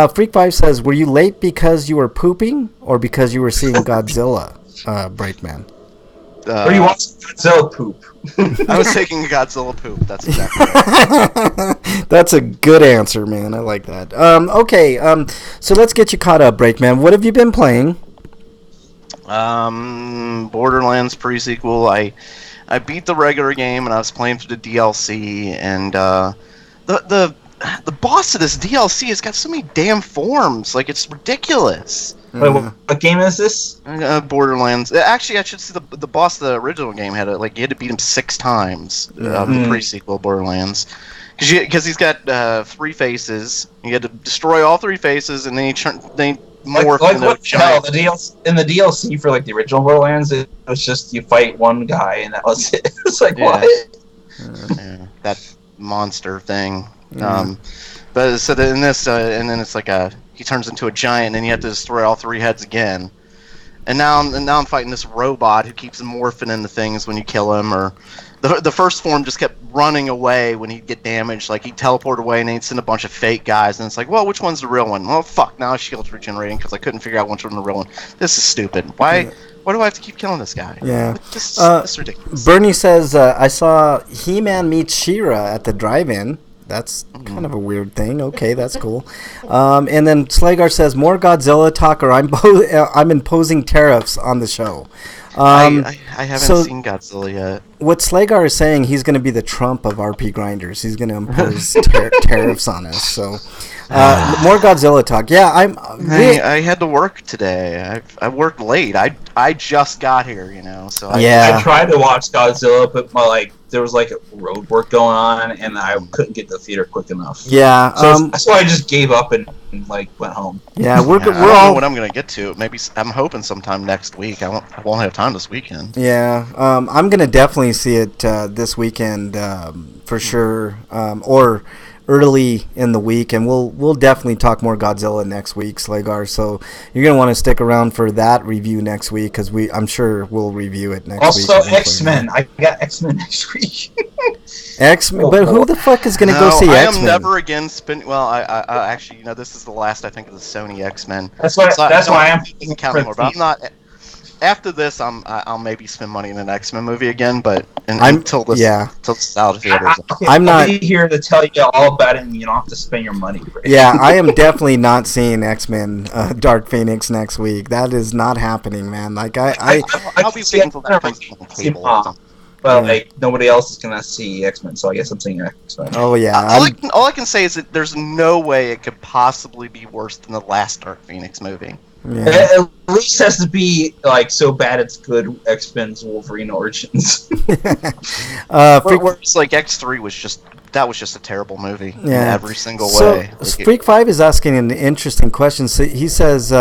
Freak 5 says, "Were you late because you were pooping, or because you were seeing Godzilla?" Breakman. Or you want some Godzilla poop? I was taking a Godzilla poop. That's exactly right. That's a good answer, man. I like that. Okay, so let's get you caught up, Breakman. What have you been playing? Borderlands pre-sequel. I beat the regular game, and I was playing through the DLC, and the boss of this DLC has got so many damn forms. It's ridiculous. Wait, what game is this? Borderlands. Actually, I should see the boss of the original game you had to beat him 6 times. The pre-sequel Borderlands, because he's got 3 faces. You had to destroy all 3 faces, and then he morph into a giant. In the DLC for the original Borderlands, it was just you fight one guy and that was it. It's what? Yeah, that monster thing. But so in this, and then it's he turns into a giant, and then you have to destroy all 3 heads again. And now I'm fighting this robot who keeps morphing into things when you kill him. Or the first form just kept running away when he'd get damaged. He'd teleport away, and then he'd send a bunch of fake guys. And it's well, which one's the real one? Well, fuck, now his shield's regenerating because I couldn't figure out which one's the real one. This is stupid. Why do I have to keep killing this guy? Yeah. It's ridiculous. Bernie says, I saw He-Man meet She-Ra at the drive-in. That's kind of a weird thing. Okay, that's cool. And then Slagar says, "More Godzilla talk, or I'm imposing tariffs on the show." I haven't so- seen Godzilla yet. What Slagar is saying, he's going to be the Trump of RPGrinders. He's going to impose tariffs on us. So, more Godzilla talk. Yeah, I had to work today. I worked late. I just got here, so Yeah. I tried to watch Godzilla, but there was road work going on, and I couldn't get to the theater quick enough. Yeah. So that's why I just gave up and went home. Yeah, we're I don't know what I'm gonna get to. Maybe I'm hoping sometime next week. I won't have time this weekend. Yeah, I'm gonna definitely see it this weekend for sure, or early in the week, and we'll definitely talk more Godzilla next week, Slagar. So you're gonna want to stick around for that review next week because I'm sure we'll review it next week. Also, X-Men. I got X-Men next week. X-Men, but who the fuck is gonna go see I X-Men? am never again spending. Well, I actually, this is the last I think of the Sony X-Men. That's why I'm doesn't count anymore. But I'm not. After this, I'll maybe spend money in an X-Men movie again, but until this is out of theaters. I'm not here to tell you all about it, and you don't have to spend your money. Right? Yeah, I am definitely not seeing X-Men Dark Phoenix next week. That is not happening, man. I'll be waiting until that comes on cable. Well, nobody else is gonna see X-Men, so I guess I'm seeing X-Men. Oh yeah. All I can say is that there's no way it could possibly be worse than the last Dark Phoenix movie. Yeah. It at least has to be so bad it's good. X-Men's Wolverine Origins. Whereas X3 was just a terrible movie in every single way. Freak 5 is asking an interesting question. So he says, if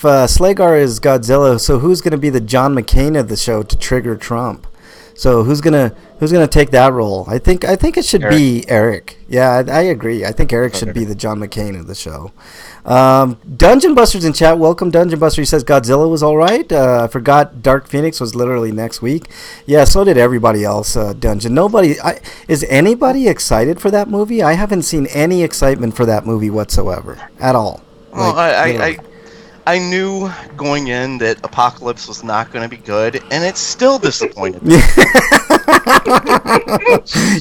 Slagar is Godzilla, so who's going to be the John McCain of the show to trigger Trump? So who's gonna take that role? I think it should be Eric. Yeah, I agree. I think Eric should be the John McCain of the show. Dungeon Buster's in chat. Welcome, Dungeon Buster. He says Godzilla was all right. I forgot Dark Phoenix was literally next week. Yeah, so did everybody else. Dungeon. Is anybody excited for that movie? I haven't seen any excitement for that movie whatsoever at all. Well, I knew going in that Apocalypse was not going to be good, and it's still disappointed.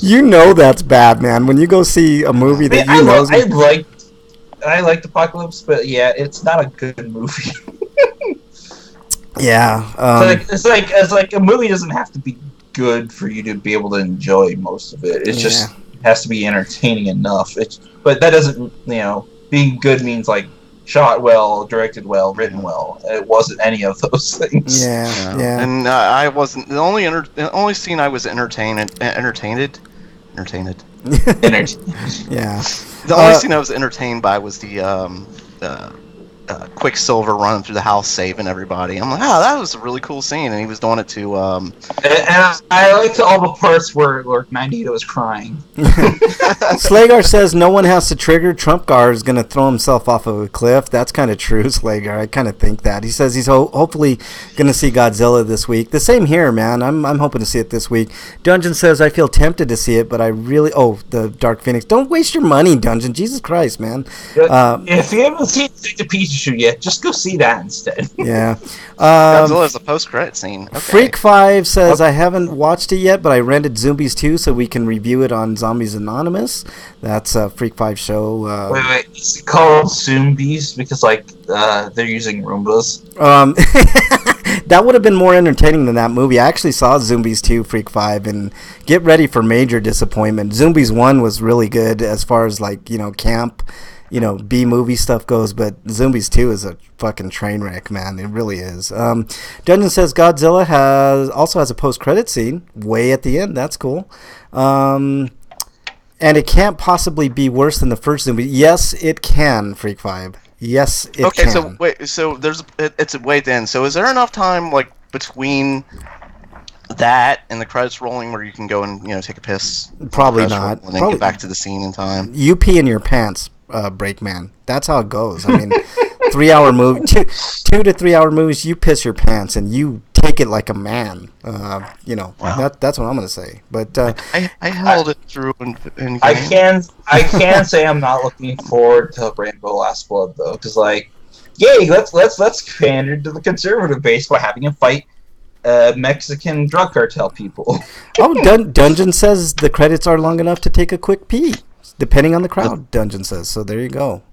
You know that's bad, man. When you go see a movie that I liked Apocalypse, but yeah, it's not a good movie. Yeah, it's like a movie doesn't have to be good for you to be able to enjoy most of it. It just has to be entertaining enough. But that doesn't, being good means shot well, directed well, written well. It wasn't any of those things. Yeah. And I wasn't the only scene I was entertained. Yeah. The only scene I was entertained by was the Quicksilver running through the house saving everybody. I'm like, that was a really cool scene, and he was doing it to. And I liked all the parts where Lord Magneto was crying. Slagar says no one has to trigger. Trumpgar is going to throw himself off of a cliff. That's kind of true, Slagar. I kind of think that. He says he's hopefully going to see Godzilla this week. The same here, man. I'm hoping to see it this week. Dungeon says I feel tempted to see it, but I really... Oh, the Dark Phoenix. Don't waste your money, Dungeon. Jesus Christ, man. If you haven't seen the Pikachu yet, just go see that instead. Yeah. Godzilla is a post-credit scene. Okay. Freak 5 says I haven't watched it yet, but I rented Zombies 2 so we can review it on Zombies Anonymous. That's a Freak 5 show. Wait. Is it called Zombies because they're using Roombas? That would have been more entertaining than that movie. I actually saw Zombies 2, Freak 5, and get ready for major disappointment. Zombies 1 was really good as far as camp, B-movie stuff goes, but Zombies 2 is a fucking train wreck, man. It really is. Dungeon says Godzilla also has a post-credit scene way at the end. That's cool. And it can't possibly be worse than the first Zombie. Yes, it can, Freak 5. Yes, it can. Okay, so it's way at the end. So is there enough time between that and the credits rolling where you can go and take a piss? Probably not. And then get back to the scene in time. You pee in your pants, Breakman. That's how it goes. I mean, 3-hour movie, 2 to 3 hour movies. You piss your pants and you take it like a man. Wow. That's what I'm gonna say. But I held it through. I can say I'm not looking forward to Rainbow Last Blood though, because yay, let's pander to the conservative base by having him fight Mexican drug cartel people. Dungeon says the credits are long enough to take a quick pee, depending on the crowd. Dungeon says so. There you go.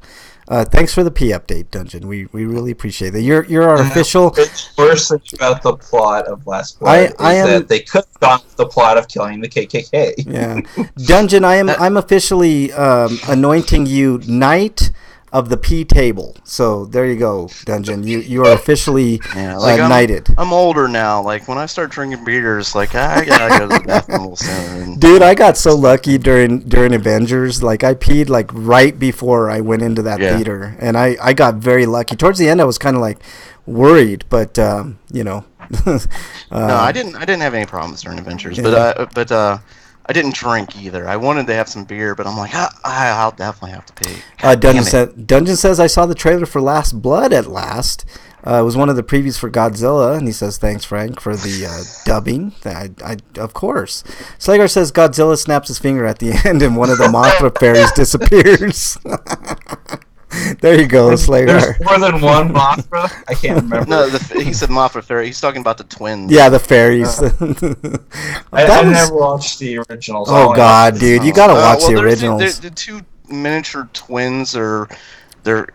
Thanks for the P update, Dungeon. We really appreciate it. You're our official. It's worse thing about the plot of Last Blood that they could have gone with the plot of killing the KKK. Yeah, Dungeon. I'm officially anointing you Knight of the P table. So there you go, Dungeon. You are officially knighted. I'm older now. Like when I start drinking beers, like I gotta go to the bathroom soon. Dude, I got so lucky during Avengers. Like I peed like right before I went into that theater, and I got very lucky. Towards the end, I was kind of like worried, but you know. No, I didn't have any problems during Avengers, but I didn't drink either. I wanted to have some beer, but I'm like, I'll definitely have to pee. Dungeon says, I saw the trailer for Last Blood at last. It was one of the previews for Godzilla, and he says, thanks, Frank, for the dubbing. I of course. Slagar says Godzilla snaps his finger at the end, and one of the Mothra fairies disappears. There you go, Slagar. There's more than one Mothra? I can't remember. No, he said Mothra fairy. He's talking about the twins. Yeah, the fairies. I never watched the originals. Oh, God, dude. You got to watch the originals. The two miniature twins they're,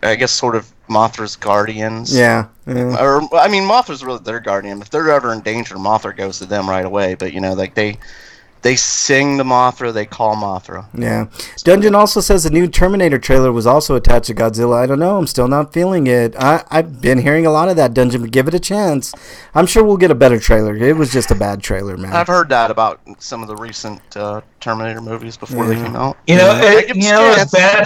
I guess, sort of Mothra's guardians. Yeah. Or, I mean, Mothra's really their guardian. If they're ever in danger, Mothra goes to them right away. But, you know, like they sing the Mothra, they call Mothra. Yeah. Dungeon also says the new Terminator trailer was also attached to Godzilla. I don't know. I'm still not feeling it. I've been hearing a lot of that, Dungeon, but give it a chance. I'm sure we'll get a better trailer. It was just a bad trailer, man. I've heard that about some of the recent Terminator movies before they came out. As bad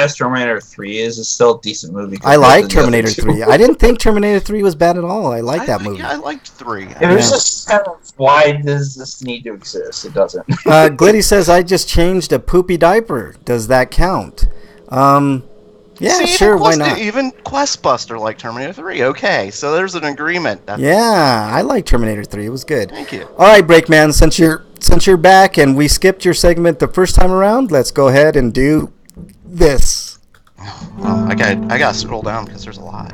as Terminator 3 is, it's still a decent movie. I like Terminator 3. I didn't think Terminator 3 was bad at all. I like that movie. Yeah, I liked 3. It was just kind of, why does this need to exist? It doesn't. Glitty says, I just changed a poopy diaper. Does that count? Yeah, see, sure, why not? Even Questbuster liked Terminator 3. Okay, so there's an agreement. Yeah, I like Terminator 3. It was good. Thank you. All right, Breakman, since you're back and we skipped your segment the first time around, let's go ahead and do this. Well, I gotta scroll down because there's a lot.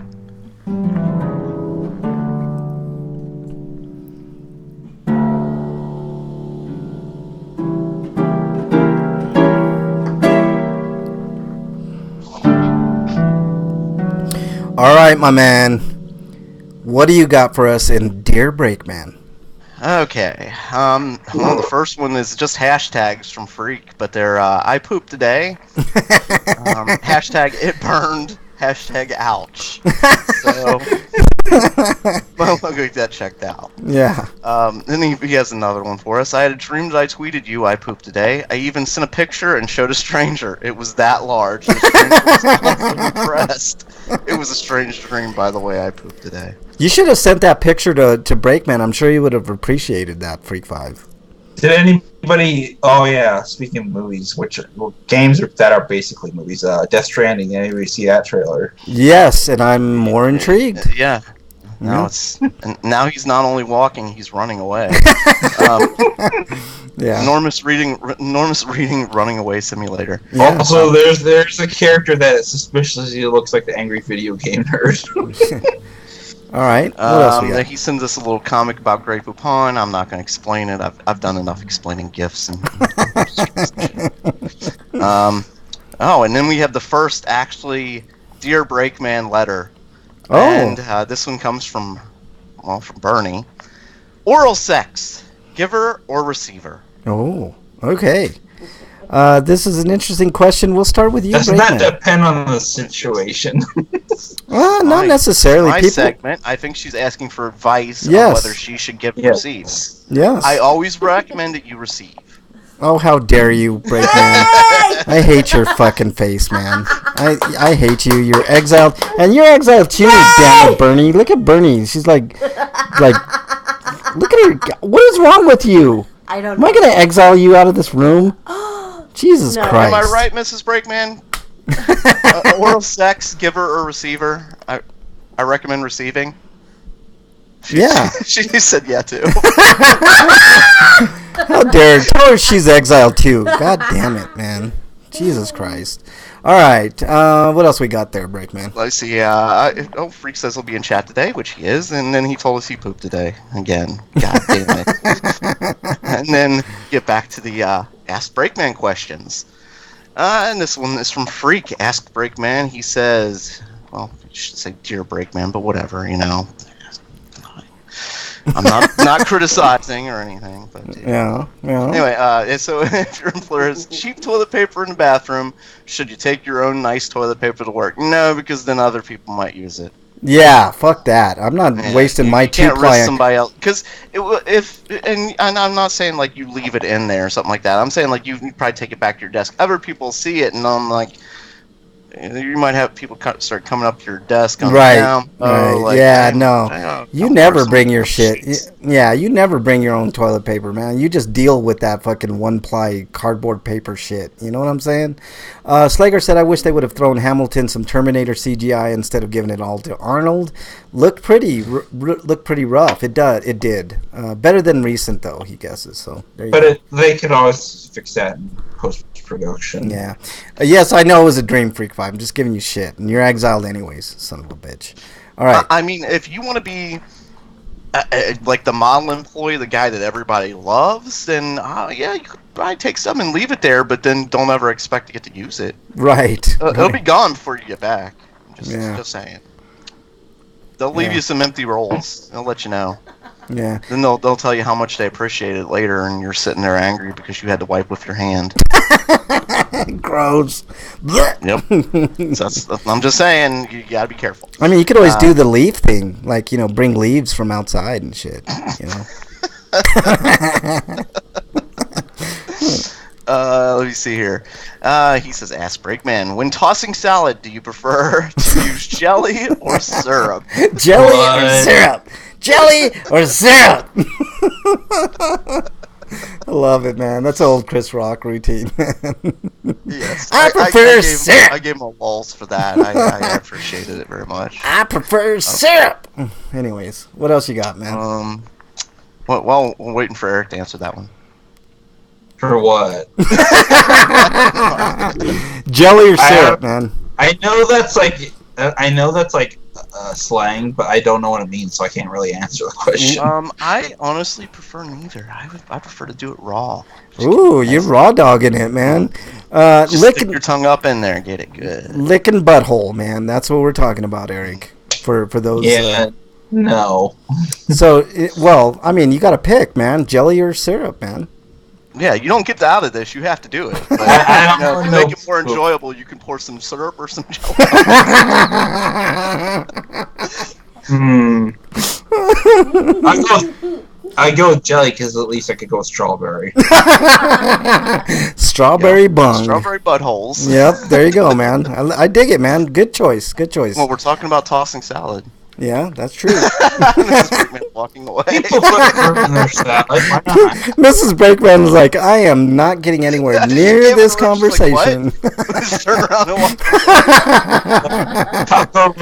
All right, my man. What do you got for us in Dear Breakman? Okay. Well, the first one is just hashtags from Freak, but they're I pooped today. Hashtag it burned. Hashtag ouch. So, well, I'll get that checked out. Yeah. Then he has another one for us. I had a dream that I tweeted you, I pooped today. I even sent a picture and showed a stranger. It was that large. The stranger was also impressed. It was a strange dream, by the way, I pooped today. You should have sent that picture to Breakman. I'm sure he would have appreciated that, Freak 5. Did anybody... Oh, yeah. Speaking of movies, games that are basically movies. Death Stranding. Anybody see that trailer? Yes, and I'm more intrigued. Yeah. Now he's not only walking, he's running away. Yeah. Enormous reading, running away simulator. Yeah. Also, there's a character that suspiciously looks like the angry video game nerd. All right. What else we got? He sends us a little comic about Grey Poupon. I'm not going to explain it. I've done enough explaining GIFs and. And then we have the first actually Dear Breakman letter. Oh. And this one comes from Bernie. Oral sex, giver or receiver? Oh. Okay. This is an interesting question. We'll start with you, Does Breakman. that depend on the situation? Well, not necessarily. My segment. I think she's asking for advice on whether she should give or receive. Yes. I always recommend that you receive. Oh, how dare you, Breakman! I hate your fucking face, man. I hate you. You're exiled, and you're exiled too. Damn it, Bernie! Look at Bernie. She's like, look at her. What is wrong with you? I don't Am know. I gonna exile you out of this room? Jesus No. Christ! Am I right, Mrs. Breakman? Oral sex, giver or receiver? I recommend receiving. Yeah. She said yeah too. How dare her. Tell her she's exiled too. God damn it, man. Jesus Christ. All right. What else we got there, Breakman? Let's see. Freak says he'll be in chat today, which he is, and then he told us he pooped today again. God damn it. And then get back to the Ask Breakman questions. And this one is from Freak. Ask Breakman. He says, well, you should say Dear Breakman, but whatever, I'm not criticizing or anything, but Yeah. Anyway, so if your employer has cheap toilet paper in the bathroom, should you take your own nice toilet paper to work? No, because then other people might use it. Yeah, fuck that. I'm not wasting my you can't two-ply. risk somebody else, because and I'm not saying like you leave it in there or something like that. I'm saying like you probably take it back to your desk. Other people see it, and I'm like, you might have people start coming up to your desk. Right. Like, no. You never bring your shit. Yeah, you never bring your own toilet paper, man. You just deal with that fucking one-ply cardboard paper shit. You know what I'm saying? Slager said, I wish they would have thrown Hamilton some Terminator CGI instead of giving it all to Arnold. Looked pretty rough. It did. Better than recent, though, he guesses. So there you go. They could always fix that in post-production. Yeah. Yes, I know it was a Dream Freak 5. I'm just giving you shit. And you're exiled anyways, son of a bitch. All right. I mean, if you want to be like the model employee, the guy that everybody loves, then yeah, you could probably take some and leave it there, but then don't ever expect to get to use it. Right. It'll be gone before you get back. Just saying. They'll leave you some empty rolls. They'll let you know. Yeah. Then they'll tell you how much they appreciate it later, and you're sitting there angry because you had to wipe with your hand. Gross. Yep. So I'm just saying, you gotta be careful. I mean, you could always do the leaf thing, like, bring leaves from outside and shit. Let me see here. He says, ask Breakman, when tossing salad, do you prefer to use jelly or syrup? Jelly or syrup? Jelly or syrup? I love it, man. That's an old Chris Rock routine. Yes. I prefer syrup. I gave him a waltz for that. I appreciated it very much. I prefer syrup. Anyways, what else you got, man? Well, I'm waiting for Eric to answer that one. For what? Jelly or syrup, man? I know that's like slang, but I don't know what it means, so I can't really answer the question. I honestly prefer neither. I prefer to do it raw. Ooh, you're raw dogging it, man. Stick your tongue up in there and get it good. Licking butthole, man. That's what we're talking about, Eric. For those. Yeah. No. So, I mean, you got to pick, man. Jelly or syrup, man. Yeah, you don't get out of this. You have to do it. But, to make it more enjoyable, you can pour some syrup or some jelly. I go with jelly because at least I could go with strawberry. Strawberry bung. Strawberry buttholes. Yep, there you go, man. I dig it, man. Good choice. Well, we're talking about tossing salad. Yeah, that's true. Mrs. Brakeman walking away. People put fruit in their salad. Why not? Mrs. Brakeman was like, I am not getting anywhere near this conversation. Like, turn around and walk Taco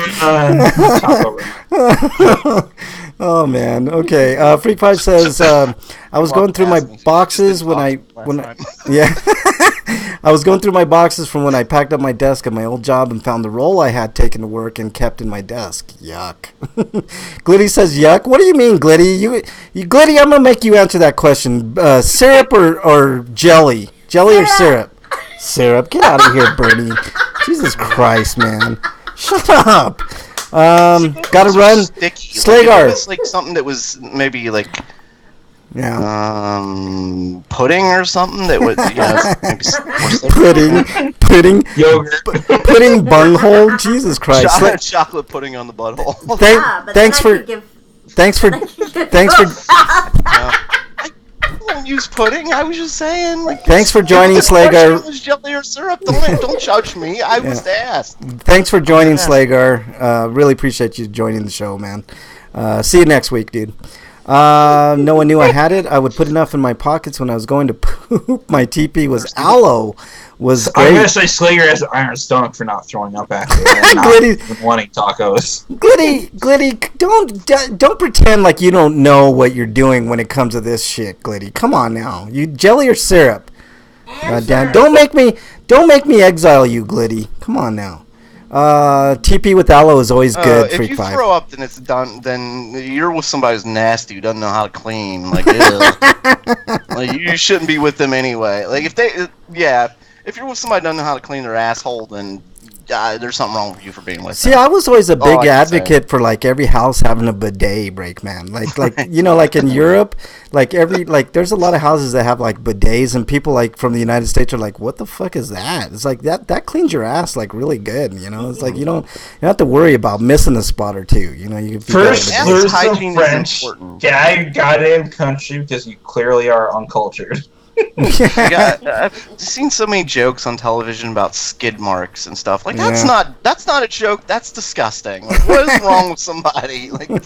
Run. Oh man. Okay. Freak 5 says I was going through my boxes when I I was going through my boxes from when I packed up my desk at my old job and found the roll I had taken to work and kept in my desk. Yuck. Glitty says yuck. What do you mean, Glitty? You Glitty, I'm gonna make you answer that question. Syrup or jelly? Jelly or syrup? Syrup. Get out of here, Bernie. Jesus Christ, man. Shut up. Gotta run. Slagar. It's like something that was maybe like pudding or something that would pudding Yogurt. Pudding bunghole. Jesus Christ. Chocolate pudding on the butthole. Thanks for I don't use pudding. I was just saying. Like, thanks for joining, Slagar. Was jelly or syrup? Don't judge me. I was asked. Thanks for joining, Slagar. Really appreciate you joining the show, man. See you next week, dude. No one knew I had it. I would put enough in my pockets when I was going to poop. My TP was aloe. Was great. I'm gonna say Slager has an iron stomach for not throwing up after not wanting tacos. Glitty, don't pretend like you don't know what you're doing when it comes to this shit, Glitty. Come on now, you jelly or syrup? Damn, don't make me exile you, Glitty. Come on now. TP with aloe is always good. If you throw up, then it's done. Then you're with somebody who's nasty who doesn't know how to clean. Like, like you shouldn't be with them anyway. Like if if you're with somebody who doesn't know how to clean their asshole, then there's something wrong with you for being with See, them. I was always a All I big can advocate for like every house having a bidet, Breakman. Like you know, like in Europe, like there's a lot of houses that have like bidets, and people like from the United States are like, "What the fuck is that?" It's like that cleans your ass like really good. You know, it's like you don't have to worry about missing a spot or two. You know, you can First, Ass learn some hygiene is French. important. Goddamn country, because you clearly are uncultured. I've seen so many jokes on television about skid marks and stuff. Like that's not a joke. That's disgusting. Like, what is wrong with somebody? Like, you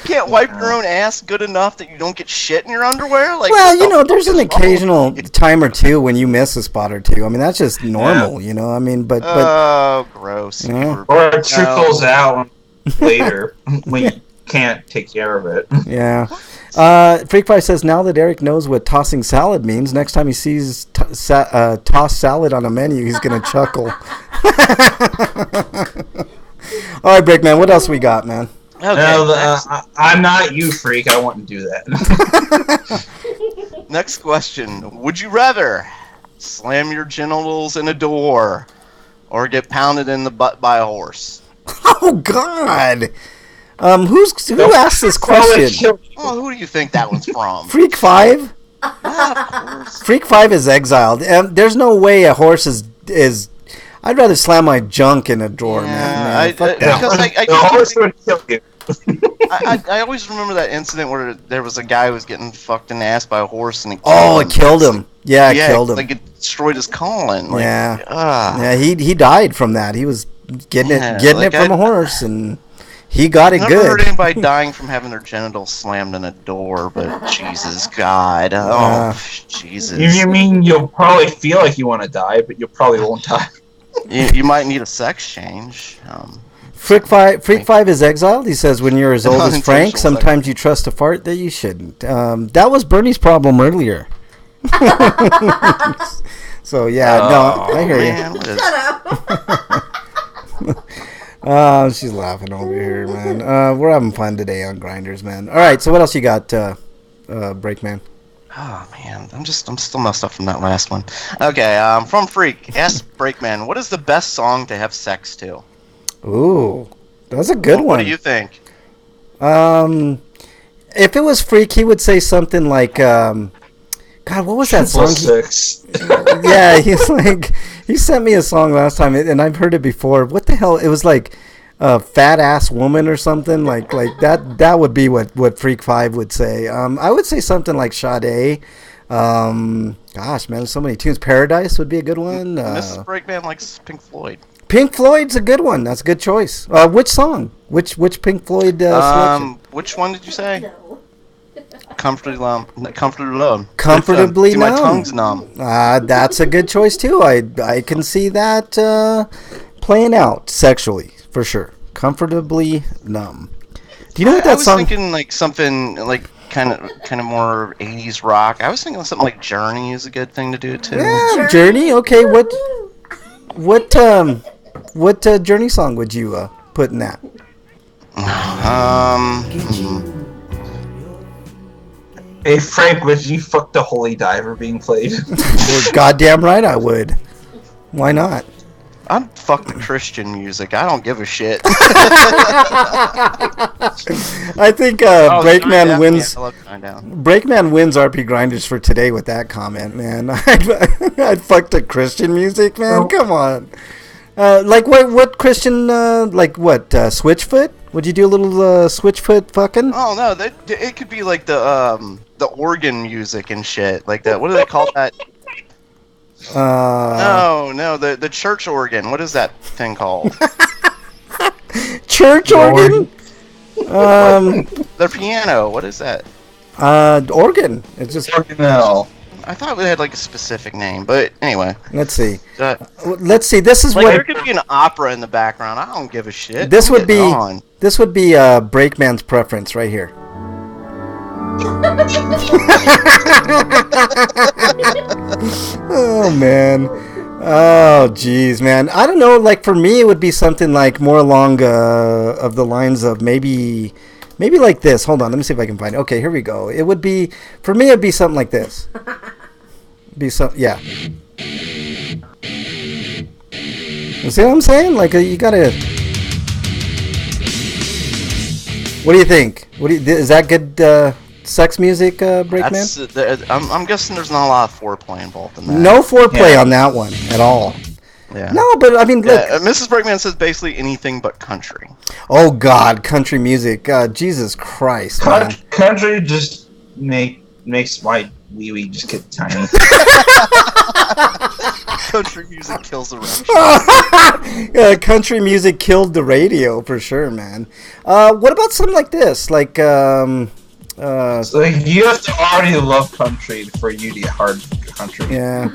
can't wipe your own ass good enough that you don't get shit in your underwear. Like, Well, what you the know, there's fuck an is wrong occasional with you? time or two when you miss a spot or two. I mean, that's just normal. You know, I mean, but Oh, gross. Yeah. Or it trickles out later when you can't take care of it. yeah. Freak Pie says now that Eric knows what tossing salad means, next time he sees tossed salad on a menu, he's gonna chuckle. All right, Breakman, what else we got, man? Okay, No, I'm not you, freak. I wouldn't do that. next question. Would you rather slam your genitals in a door or get pounded in the butt by a horse? Oh God. Who asked this question? Oh, who do you think that one's from? Freak 5? Yeah, of course. Freak 5 is exiled. There's no way a horse is. I'd rather slam my junk in a drawer, man. Fuck that. Because The horse would kill you. I always remember that incident where there was a guy who was getting fucked in the ass by a horse and It killed him. Yeah, it killed him. Like it destroyed his colon. Like, Yeah. ah. Yeah, he died from that. He was getting it from a horse, and he got it I've never heard good. anybody dying from having their genitals slammed in a door, but Jesus God. Oh, Jesus. You mean you'll probably feel like you want to die, but you probably won't die. You might need a sex change. Freak 5 is exiled. He says, when you're as old as Frank, Unintentional sometimes you trust a fart that you shouldn't. That was Bernie's problem earlier. So, yeah, no, I hear Man, you. what is- She's laughing over here, man. We're having fun today on Grinders, man. All right, so what else you got, Breakman? Oh man, I'm still messed up from that last one. Okay, from Freak, ask Breakman, what is the best song to have sex to? Ooh, that's a good one. What do you think? If it was Freak, he would say something like, God, what was that song? 6. Yeah, he sent me a song last time, and I've heard it before. What the hell? It was like a fat ass woman or something like that. That would be what Freak 5 would say. I would say something like Sade. Gosh, man, there's so many tunes. Paradise would be a good one. Mrs. Breakman likes Pink Floyd. Pink Floyd's a good one. That's a good choice. Which song? Which Pink Floyd selection? Which one did you say? Comfortably Numb. Comfortably My Numb. tongue's numb. That's a good choice too. I can see that playing out sexually for sure. Comfortably Numb. Do you know what that I was song? thinking like something like kind of more 80s rock. I was thinking something like Journey is a good thing to do too. Yeah, Journey. Okay, what Journey song would you put in that? Hey, Frank, would you fuck the Holy Diver being played? You're goddamn right, I would. Why not? I'm fuck the Christian music. I don't give a shit. I think Breakman wins. I love Shine Down. Breakman wins RP Grinders for today with that comment, man. I'd fuck the Christian music, man. Come on. Like what Christian? Like what? Switchfoot? Would you do a little Switchfoot fucking? Oh no, it could be like the organ music and shit. Like that. What do they call that? No, the church organ. What is that thing called? Church organ? The piano. What is that? Organ. It's just. No. I thought it had like a specific name, but anyway. Let's see. Uh, Let's see. This is Like what. there could be an opera in the background. I don't give a shit. This would be. Get on. This would be Breakman's preference right here. Oh man. Oh jeez, man. I don't know. Like for me, it would be something like more along of the lines of maybe like this. Hold on, let me see if I can find it. Okay, here we go. It would be for me. It'd be something like this. Yeah. You see what I'm saying? Like you gotta. What do you think? Is that good sex music, Breakman? I'm guessing there's not a lot of foreplay involved in that. No foreplay on that one at all. Yeah. No, but I mean, look. Mrs. Breakman says basically anything but country. Oh God, country music. Jesus Christ, man. Country just makes my wee wee just get tiny. Country music kills the radio. Country music killed the radio for sure, man. What about something like this? Like, so you have to already love country for you to get hard country. Yeah.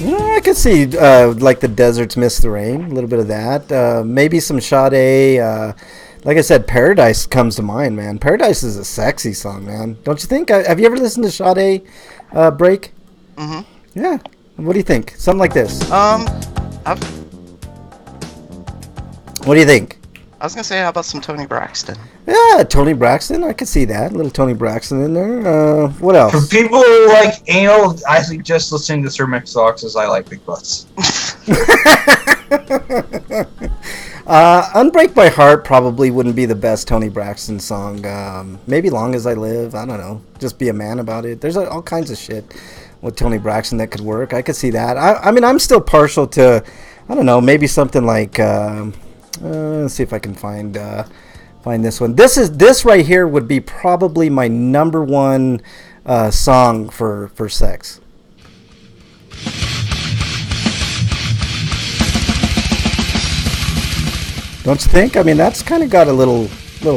I could see like the deserts miss the rain, a little bit of that. Maybe some Sade. Like I said, Paradise comes to mind, man. Paradise is a sexy song, man. Don't you think? Have you ever listened to Sade Break? Mm-hmm. Yeah. What do you think? Something like this. What do you think? I was gonna say, how about some Tony Braxton? Yeah, Tony Braxton. I could see that. A little Tony Braxton in there. What else? For people who like anal, I suggest listening to Sir Mix-a-Lot's I Like Big Butts. Unbreak My Heart probably wouldn't be the best Tony Braxton song. Maybe Long As I Live. I don't know. Just Be a Man About It. There's all kinds of shit with Tony Braxton that could work. I could see that. I mean, I'm still partial to, I don't know, maybe something like, let's see if I can find this one. This right here would be probably my number one song for sex. Don't you think? I mean, that's kind of got a little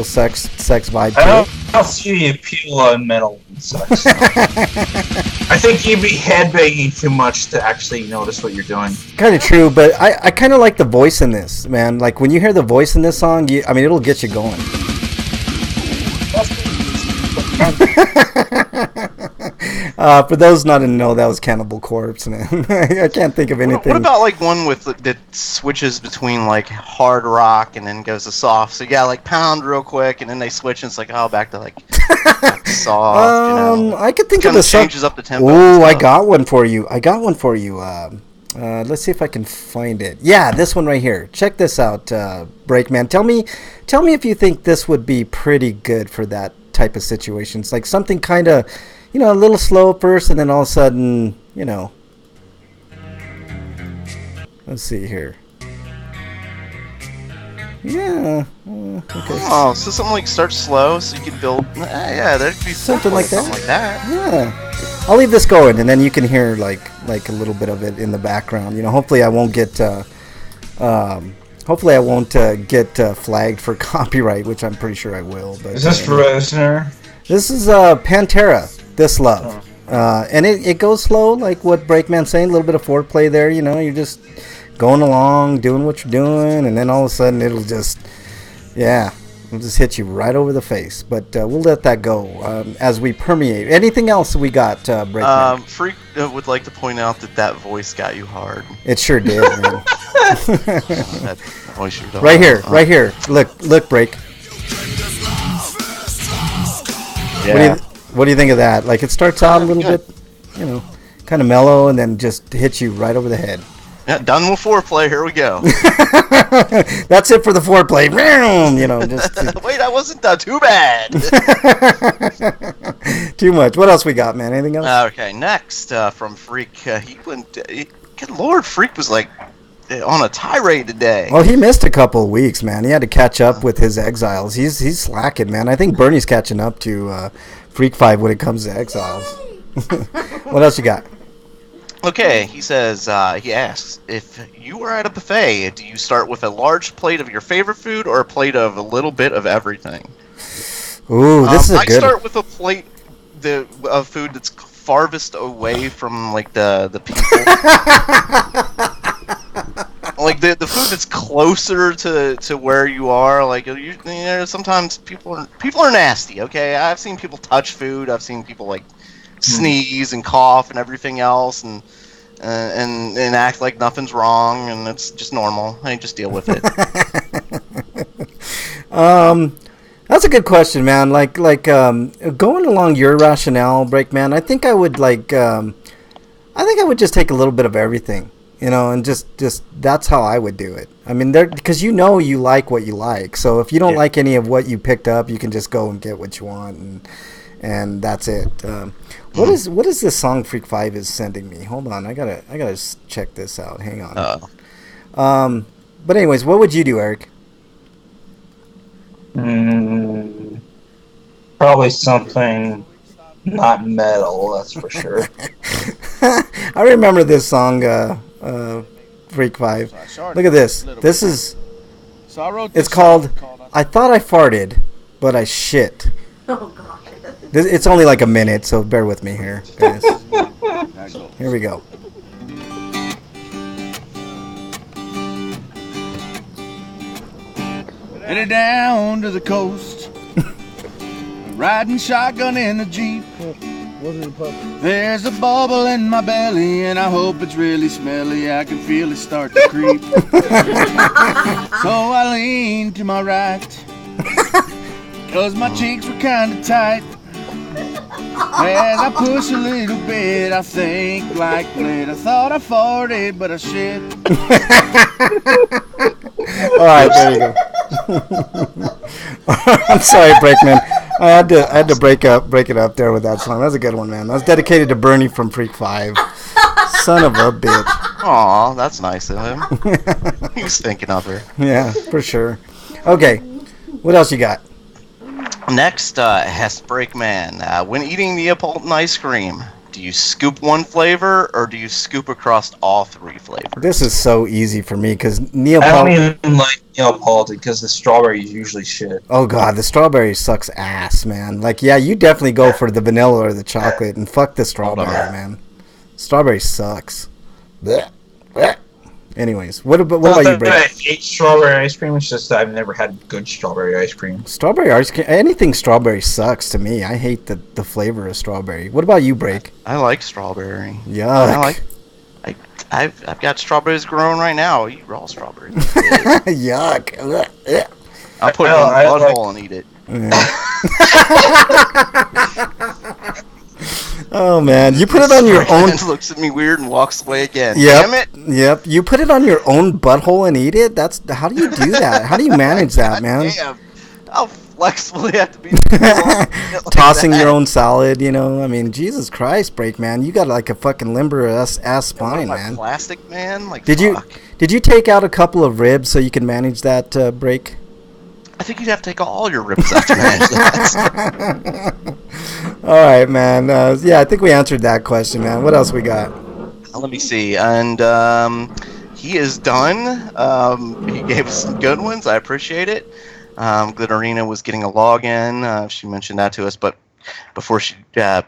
sex vibe to it. I don't see the appeal on metal and such. I think you'd be headbanging too much to actually notice what you're doing. Kind of true, but I kind of like the voice in this, man. Like when you hear the voice in this song, I mean, it'll get you going. For those not to know, that was Cannibal Corpse, man. I can't think of anything. What about like one with that switches between like hard rock and then goes to soft? So you got like pound real quick, and then they switch, and it's like back to like soft. I could think of a a song. Changes up the tempo. Ooh, I got one for you. Let's see if I can find it. Yeah, this one right here. Check this out, Breakman. Tell me if you think this would be pretty good for that type of situation. It's like something kind of, a little slow first, and then all of a sudden, Let's see here. Yeah. Okay. Oh, so something like start slow, so you can build. Yeah, there could be something like that. Something like that. Yeah. I'll leave this going, and then you can hear like a little bit of it in the background. Hopefully I won't get flagged for copyright, which I'm pretty sure I will. But is this for a listener? This is Pantera. This Love. And it goes slow, like what Breakman's saying. A little bit of foreplay there. You're just going along, doing what you're doing, and then all of a sudden it'll just hit you right over the face. But we'll let that go as we permeate. Anything else we got, Breakman? Freak would like to point out that voice got you hard. It sure did, man. That voice sure does. Right here. Look, Break. Yeah. What do you think of that? Like, it starts out a little bit, kind of mellow, and then just hits you right over the head. Yeah, done with foreplay. Here we go. That's it for the foreplay. Wait, I wasn't done. Too bad. Too much. What else we got, man? Anything else? Okay, next from Freak. Good Lord, Freak was like on a tirade today. Well, he missed a couple of weeks, man. He had to catch up with his Exiles. He's slacking, man. I think Bernie's catching up to Freak 5 when it comes to Exiles. What else you got? Okay, he says, he asks, if you were at a buffet, do you start with a large plate of your favorite food or a plate of a little bit of everything? Ooh, this is a good... I start with a plate of food that's farthest away from, like, the people. Like, the food that's closer to where you are. Like, sometimes people are nasty, okay? I've seen people touch food. I've seen people, like, sneeze and cough and everything else, and act like nothing's wrong, and it's just normal. I just deal with it. That's a good question, man. Going along your rationale, Breakman, I think I would just take a little bit of everything, and just that's how I would do it. I mean, because you like what you like. So if you don't like any of what you picked up, you can just go and get what you want, and that's it. What is this song Freak 5 is sending me? Hold on, I gotta check this out. Hang on. But anyways, what would you do, Eric? Probably something not metal, that's for sure. I remember this song, Freak 5. Look at this. This is... It's called I Thought I Farted, But I Shit. Oh, God. It's only like a minute, so bear with me here, guys. Here we go. Headed down to the coast, riding shotgun in a Jeep. There's a bubble in my belly, and I hope it's really smelly. I can feel it start to creep. So I lean to my right, 'cause my cheeks were kinda tight. As I push a little bit, I think like lit. I thought I farted, but I shit. All right, there you go. I'm sorry, Breakman. I had to break it up there with that song. That's a good one, man. That was dedicated to Bernie from Freak 5. Son of a bitch. Aw, that's nice of him. He was thinking of her. Yeah, for sure. Okay, what else you got? Next, Hest Breakman. When eating Neapolitan ice cream, do you scoop one flavor or do you scoop across all three flavors? This is so easy for me because I don't Neapolitan. even like Neapolitan because the strawberry is usually shit. Oh god, the strawberry sucks ass, man. Like, yeah, you definitely go for the vanilla or the chocolate, and fuck the strawberry, man. Strawberry sucks. Blech. Blech. Anyways, what about you, Brett? I hate strawberry ice cream. It's just that I've never had good strawberry ice cream. Strawberry ice cream, anything strawberry sucks to me. I hate the flavor of strawberry. What about you, Break? I like strawberry. Yuck. I've got strawberries growing right now. Eat raw strawberries. Yuck. I'll put it in the butthole and eat it. Oh man, you put it on your own. Looks at me weird and walks away again. Yep. Damn it. Yep. You put it on your own butthole and eat it. How do you do that? How do you manage that, man? Damn. How flexible you have to be. Tossing your own salad, I mean, Jesus Christ, Break, man. You got like a fucking limber ass spine, man. Plastic, man. Like, did you take out a couple of ribs so you can manage that, Break? I think you'd have to take all your ribs out to manage that. All right, man. Yeah, I think we answered that question, man. What else we got? Let me see. And he is done. He gave us some good ones. I appreciate it. Glitterina was getting a login. She mentioned that to us, but before she... why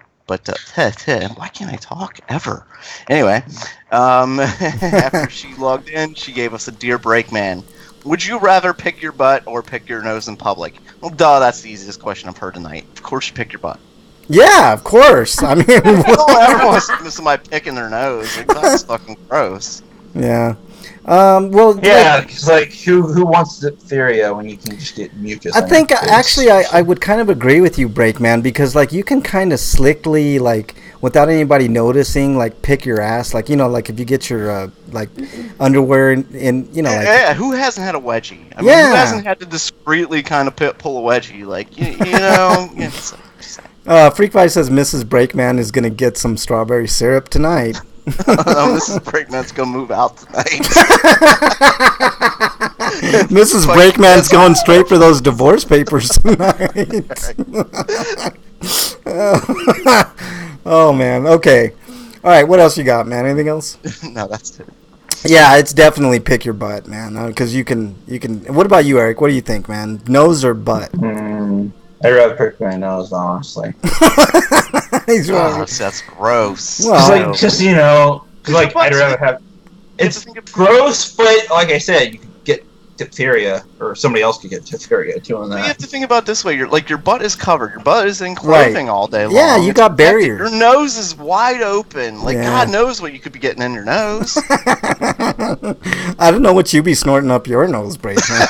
can't I talk ever? Anyway, after she logged in, she gave us a Dear Breakman. Would you rather pick your butt or pick your nose in public? Well, duh, that's the easiest question I've heard tonight. Of course you pick your butt. Yeah, of course. I mean... Everyone wants to see somebody picking their nose. Like, that's fucking gross. Yeah. Well... Yeah, because, who wants diphtheria when you can just get mucus? I think, actually, I would kind of agree with you, Break, man, because, you can kind of slickly, without anybody noticing, pick your ass. If you get your, underwear in Yeah, who hasn't had a wedgie? I mean, yeah. Who hasn't had to discreetly kind of pull a wedgie? Freak5 says Mrs. Breakman is going to get some strawberry syrup tonight. Mrs. Breakman's going to move out tonight. Mrs. Breakman's going straight for those divorce papers tonight. Oh, man. Okay. All right. What else you got, man? Anything else? No, that's it. Yeah, it's definitely pick your butt, man. Because you can. What about you, Eric? What do you think, man? Nose or butt? I'd rather pick my nose, honestly. He's wrong. That's gross. Well, I'd rather have. It's gross, but like I said, you could get diphtheria, or somebody else could get diphtheria doing that. You have to think about it this way: your butt is covered, your butt is in clothing all day long. Yeah, you got barriers. Your nose is wide open. Yeah. God knows what you could be getting in your nose. I don't know what you be snorting up your nose, Break, man.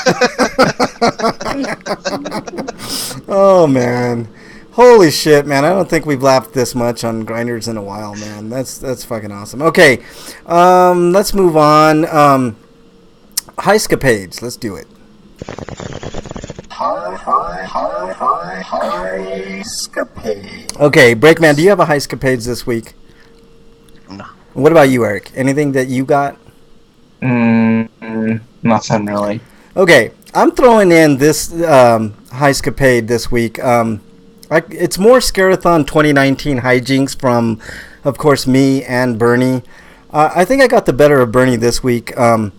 Oh man, holy shit, man! I don't think we've laughed this much on Grinders in a while, man. That's fucking awesome. Okay, let's move on. Highscapades, let's do it. Highscapades. Okay, Breakman, do you have a highscapades this week? No. What about you, Eric? Anything that you got? Nothing really. Okay, I'm throwing in this highscapade this week. It's more Scarathon 2019 hijinks from, of course, me and Bernie. I think I got the better of Bernie this week. I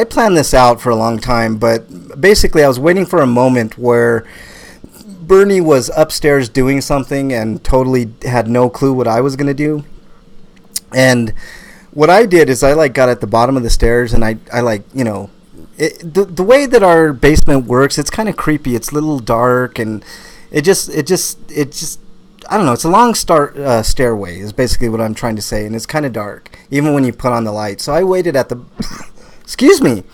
planned this out for a long time, but basically I was waiting for a moment where Bernie was upstairs doing something and totally had no clue what I was going to do. And what I did is I got at the bottom of the stairs and I the way that our basement works, it's kind of creepy. It's a little dark and it just I don't know. It's a long stairway is basically what I'm trying to say, and it's kind of dark even when you put on the light. So I waited at the excuse me.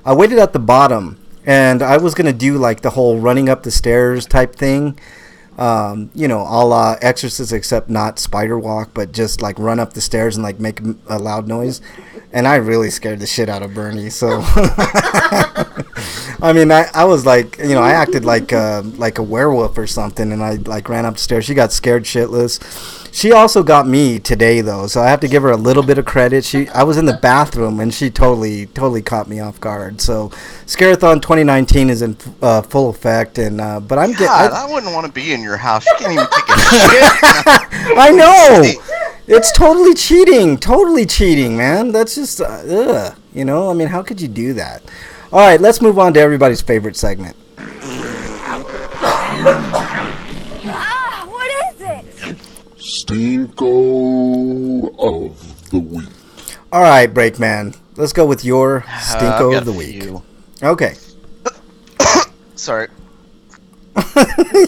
I waited at the bottom, and I was gonna do the whole running up the stairs type thing, a la Exorcist, except not spider walk, but just run up the stairs and make a loud noise. And I really scared the shit out of Bernie. So, I mean, I was I acted like a werewolf or something, and I ran up the stairs. She got scared shitless. She also got me today though, so I have to give her a little bit of credit. I was in the bathroom and she totally God, caught me off guard. So, Scarathon 2019 is in full effect, and but I'm getting. I wouldn't want to be in your house. You can't even take a shit. I know. It's totally cheating, man. That's just, I mean, how could you do that? All right, let's move on to everybody's favorite segment. What is it? Stinko of the week. All right, Breakman, let's go with your Stinko of the week. Okay. Sorry.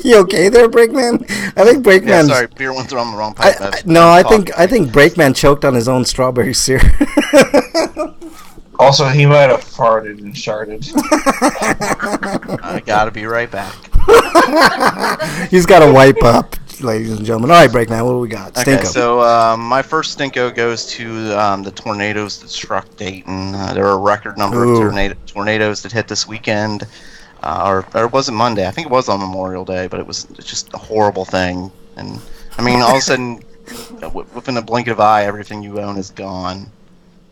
You okay there, Breakman? I think Breakman. Yeah, sorry, beer went through on the wrong pipe. I think Breakman choked on his own strawberry syrup. Also, he might have farted and sharted. I gotta be right back. He's got to wipe up, ladies and gentlemen. All right, Breakman, what do we got? Okay, Stinko. so my first Stinko goes to the tornadoes that struck Dayton. There were a record number of tornadoes that hit this weekend. Or was it Monday? I think it was on Memorial Day, but it was just a horrible thing. And I mean, all of a sudden, within a blink of an eye, everything you own is gone.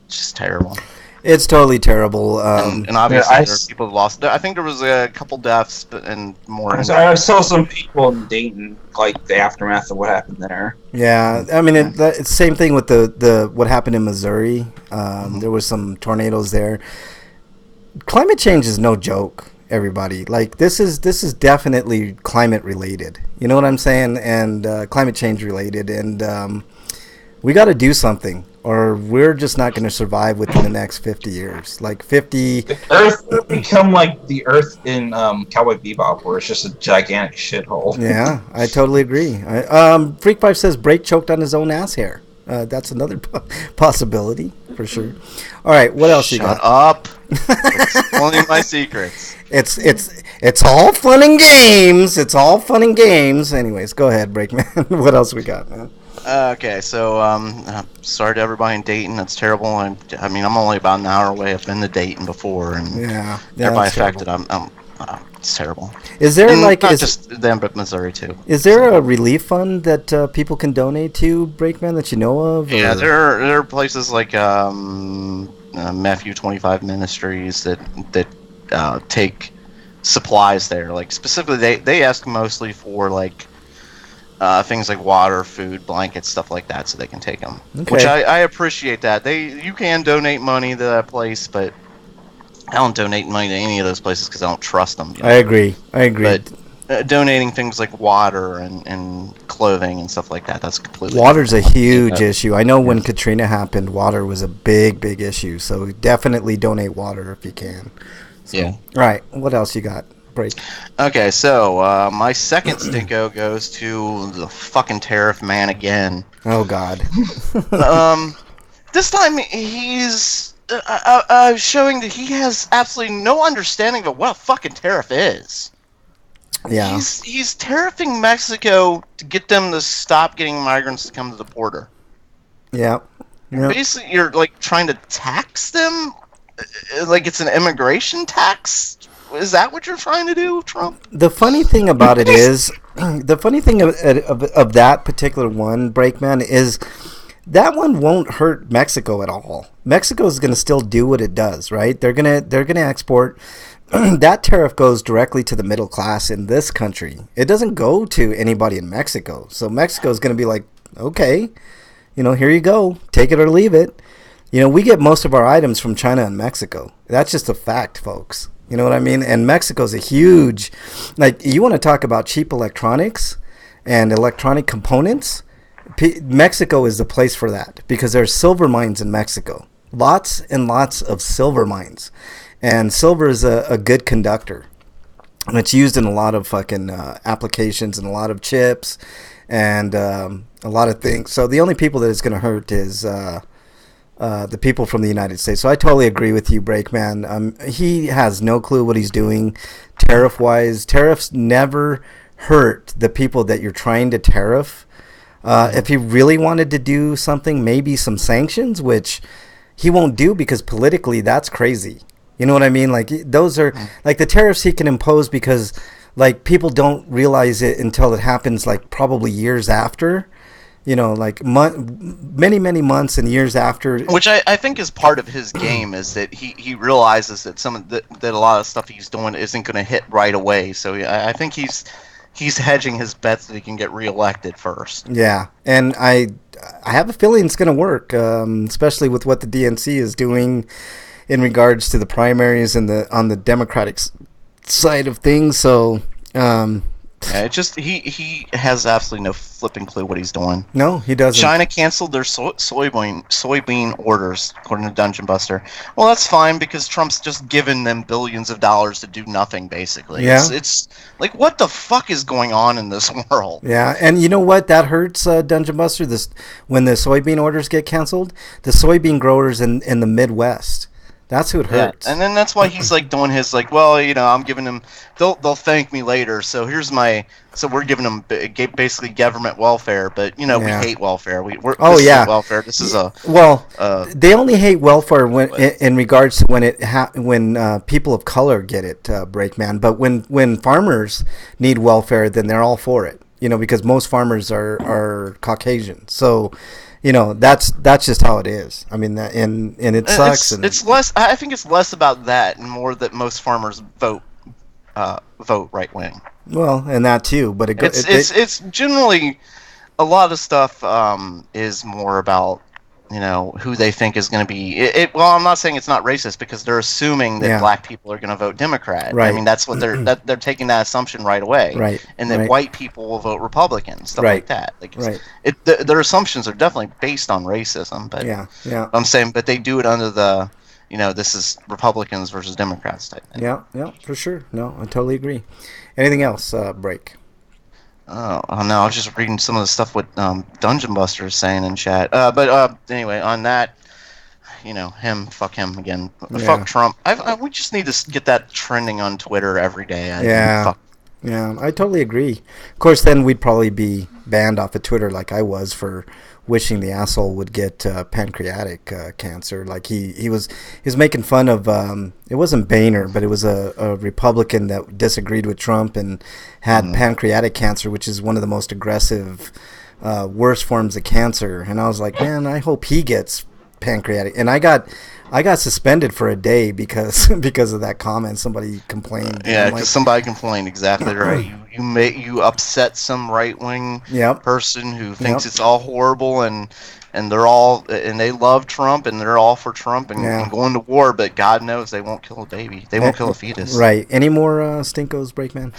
It's just terrible. It's totally terrible. And obviously, there are people lost. I think there was a couple deaths, and more. I saw some people in Dayton, the aftermath of what happened there. Yeah, I mean, it's the same thing with the what happened in Missouri. There was some tornadoes there. Climate change is no joke, everybody. This is definitely climate related. You know what I'm saying? And climate change related, and we got to do something, or we're just not going to survive within the next 50 years. 50. The Earth will become like the Earth in Cowboy Bebop, where it's just a gigantic shithole. Yeah, I totally agree. Freak Five says Break choked on his own ass hair. That's another possibility for sure. All right, what else you got? Shut up! Only my secrets. It's all fun and games. It's all fun and games. Anyways, go ahead, Breakman. What else we got, man? Okay, so sorry to everybody in Dayton. That's terrible. I mean, I'm only about an hour away. I've been to Dayton before, and everybody affected. It's terrible. Is there not just them, but Missouri too? Is there a relief fund that people can donate to, Breakman, that you know of? Yeah, there are places like Matthew 25 Ministries that take supplies there. Specifically, they ask mostly for things like water, food, blankets, stuff like that, so they can take them. Okay. Which I appreciate that. You can donate money to that place, but I don't donate money to any of those places because I don't trust them. I agree. But donating things like water and clothing and stuff like that, that's completely Water's a huge issue. I know when Katrina happened, water was a big issue. So definitely donate water if you can. So, yeah. All right. What else you got? Break. Okay, so my second Stinko goes to the fucking tariff man again. Oh, God. This time he's showing that he has absolutely no understanding of what a fucking tariff is. Yeah. He's tariffing Mexico to get them to stop getting migrants to come to the border. Yeah. Yep. Basically, you're like trying to tax them, like it's an immigration tax. Is that what you're trying to do, Trump? The funny thing about it is, the funny thing of that particular one, Breakman, is that one won't hurt Mexico at all. Mexico is going to still do what it does, right? They're gonna export. That tariff goes directly to the middle class in this country. It doesn't go to anybody in Mexico. So Mexico is going to be like, okay, here you go, take it or leave it. We get most of our items from China and Mexico. That's just a fact, folks. You know what I mean? And Mexico's a huge, like, you want to talk about cheap electronics and electronic components? Mexico is the place for that because there's silver mines in Mexico. Lots and lots of silver mines. And silver is a good conductor. And it's used in a lot of fucking applications and a lot of chips and a lot of things. So the only people that it's going to hurt is the people from the United States. So I totally agree with you, Breakman. He has no clue what he's doing tariff-wise. Tariffs never hurt the people that you're trying to tariff. If he really wanted to do something, maybe some sanctions, which he won't do because politically that's crazy. You know what I mean? Like, those are like the tariffs he can impose because like people don't realize it until it happens, like probably years after. Like many months and years after. Which I think is part of his game is that he realizes that that a lot of stuff he's doing isn't going to hit right away. So I think he's hedging his bets that he can get reelected first. Yeah, and I have a feeling it's going to work, especially with what the DNC is doing in regards to the primaries and on the Democratic side of things. So. Yeah, it just he has absolutely no flipping clue what he's doing. No, he doesn't. China canceled their soybean orders, according to Dungeon Buster. Well, that's fine because Trump's just given them billions of dollars to do nothing, basically. Yeah. It's like, what the fuck is going on in this world? Yeah, and you know what? That hurts Dungeon Buster. When the soybean orders get canceled, the soybean growers in the Midwest. That's who it hurts. Yeah. And then that's why he's like doing his like, well, I'm giving them. They'll thank me later. So we're giving them basically government welfare, but we hate welfare. We're welfare. This is they only hate welfare when in regards to when people of color get it, Breakman. But when farmers need welfare, then they're all for it. Because most farmers are Caucasian. So. That's just how it is. I mean, and it sucks. It's less. I think it's less about that and more that most farmers vote right wing. Well, and that too, but it's generally a lot of stuff is more about who they think is going to be. Well, I'm not saying it's not racist because they're assuming that black people are going to vote Democrat. Right. I mean, that's what they're taking that assumption right away. Right. And that white people will vote Republican, stuff like that. Like, their assumptions are definitely based on racism. But I'm saying, but they do it under the, this is Republicans versus Democrats type thing. Yeah, for sure. No, I totally agree. Anything else, Break? Oh no! I was just reading some of the stuff what Dungeon Buster is saying in chat. But anyway, on that, fuck him again. Fuck Trump. We just need to get that trending on Twitter every day. Yeah, I totally agree. Of course, then we'd probably be banned off of Twitter, like I was for wishing the asshole would get pancreatic cancer. Like he was making fun of it wasn't Boehner, but it was a Republican that disagreed with Trump and had pancreatic cancer, which is one of the most aggressive, worst forms of cancer. And I was like, man, I hope he gets pancreatic. And I got suspended for a day because of that comment. Somebody complained. Yeah, because somebody complained. Exactly right. You upset some right wing person who thinks it's all horrible and they love Trump and they're all for Trump and going to war. But God knows they won't kill a baby. They won't kill a fetus. Right. Any more stinkos, Breakman?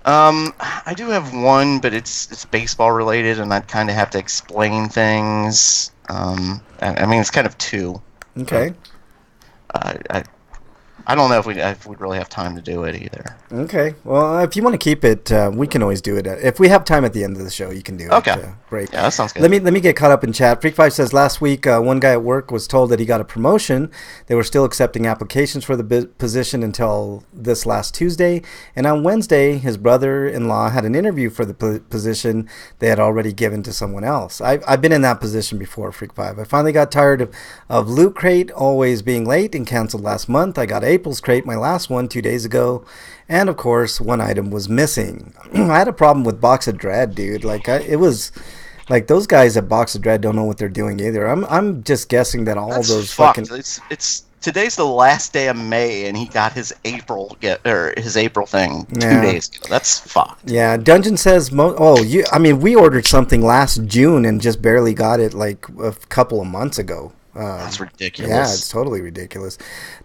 I do have one, but it's baseball related, and I'd kind of have to explain things. I mean, it's kind of two. Okay. I don't know if we'd really have time to do it either. Okay. Well, if you want to keep it, we can always do it. If we have time at the end of the show, you can do it. Okay. Great. Yeah, that sounds good. Let me get caught up in chat. Freak5 says last week one guy at work was told that he got a promotion. They were still accepting applications for the position until this last Tuesday. And on Wednesday, his brother-in-law had an interview for the position they had already given to someone else. I've been in that position before, Freak5. I finally got tired of Loot Crate always being late and canceled last month. I got April's Crate, my last one, 2 days ago. And, of course, one item was missing. I had a problem with Box of Dread, dude. It was... Like, those guys at Box of Dread don't know what they're doing either. I'm just guessing that That's those fucked. fucking... It's today's the last day of May, and he got his April thing 2 days ago. That's fucked. Yeah, Dungeon says... we ordered something last June and just barely got it, like, a couple of months ago. That's ridiculous. Yeah, it's totally ridiculous.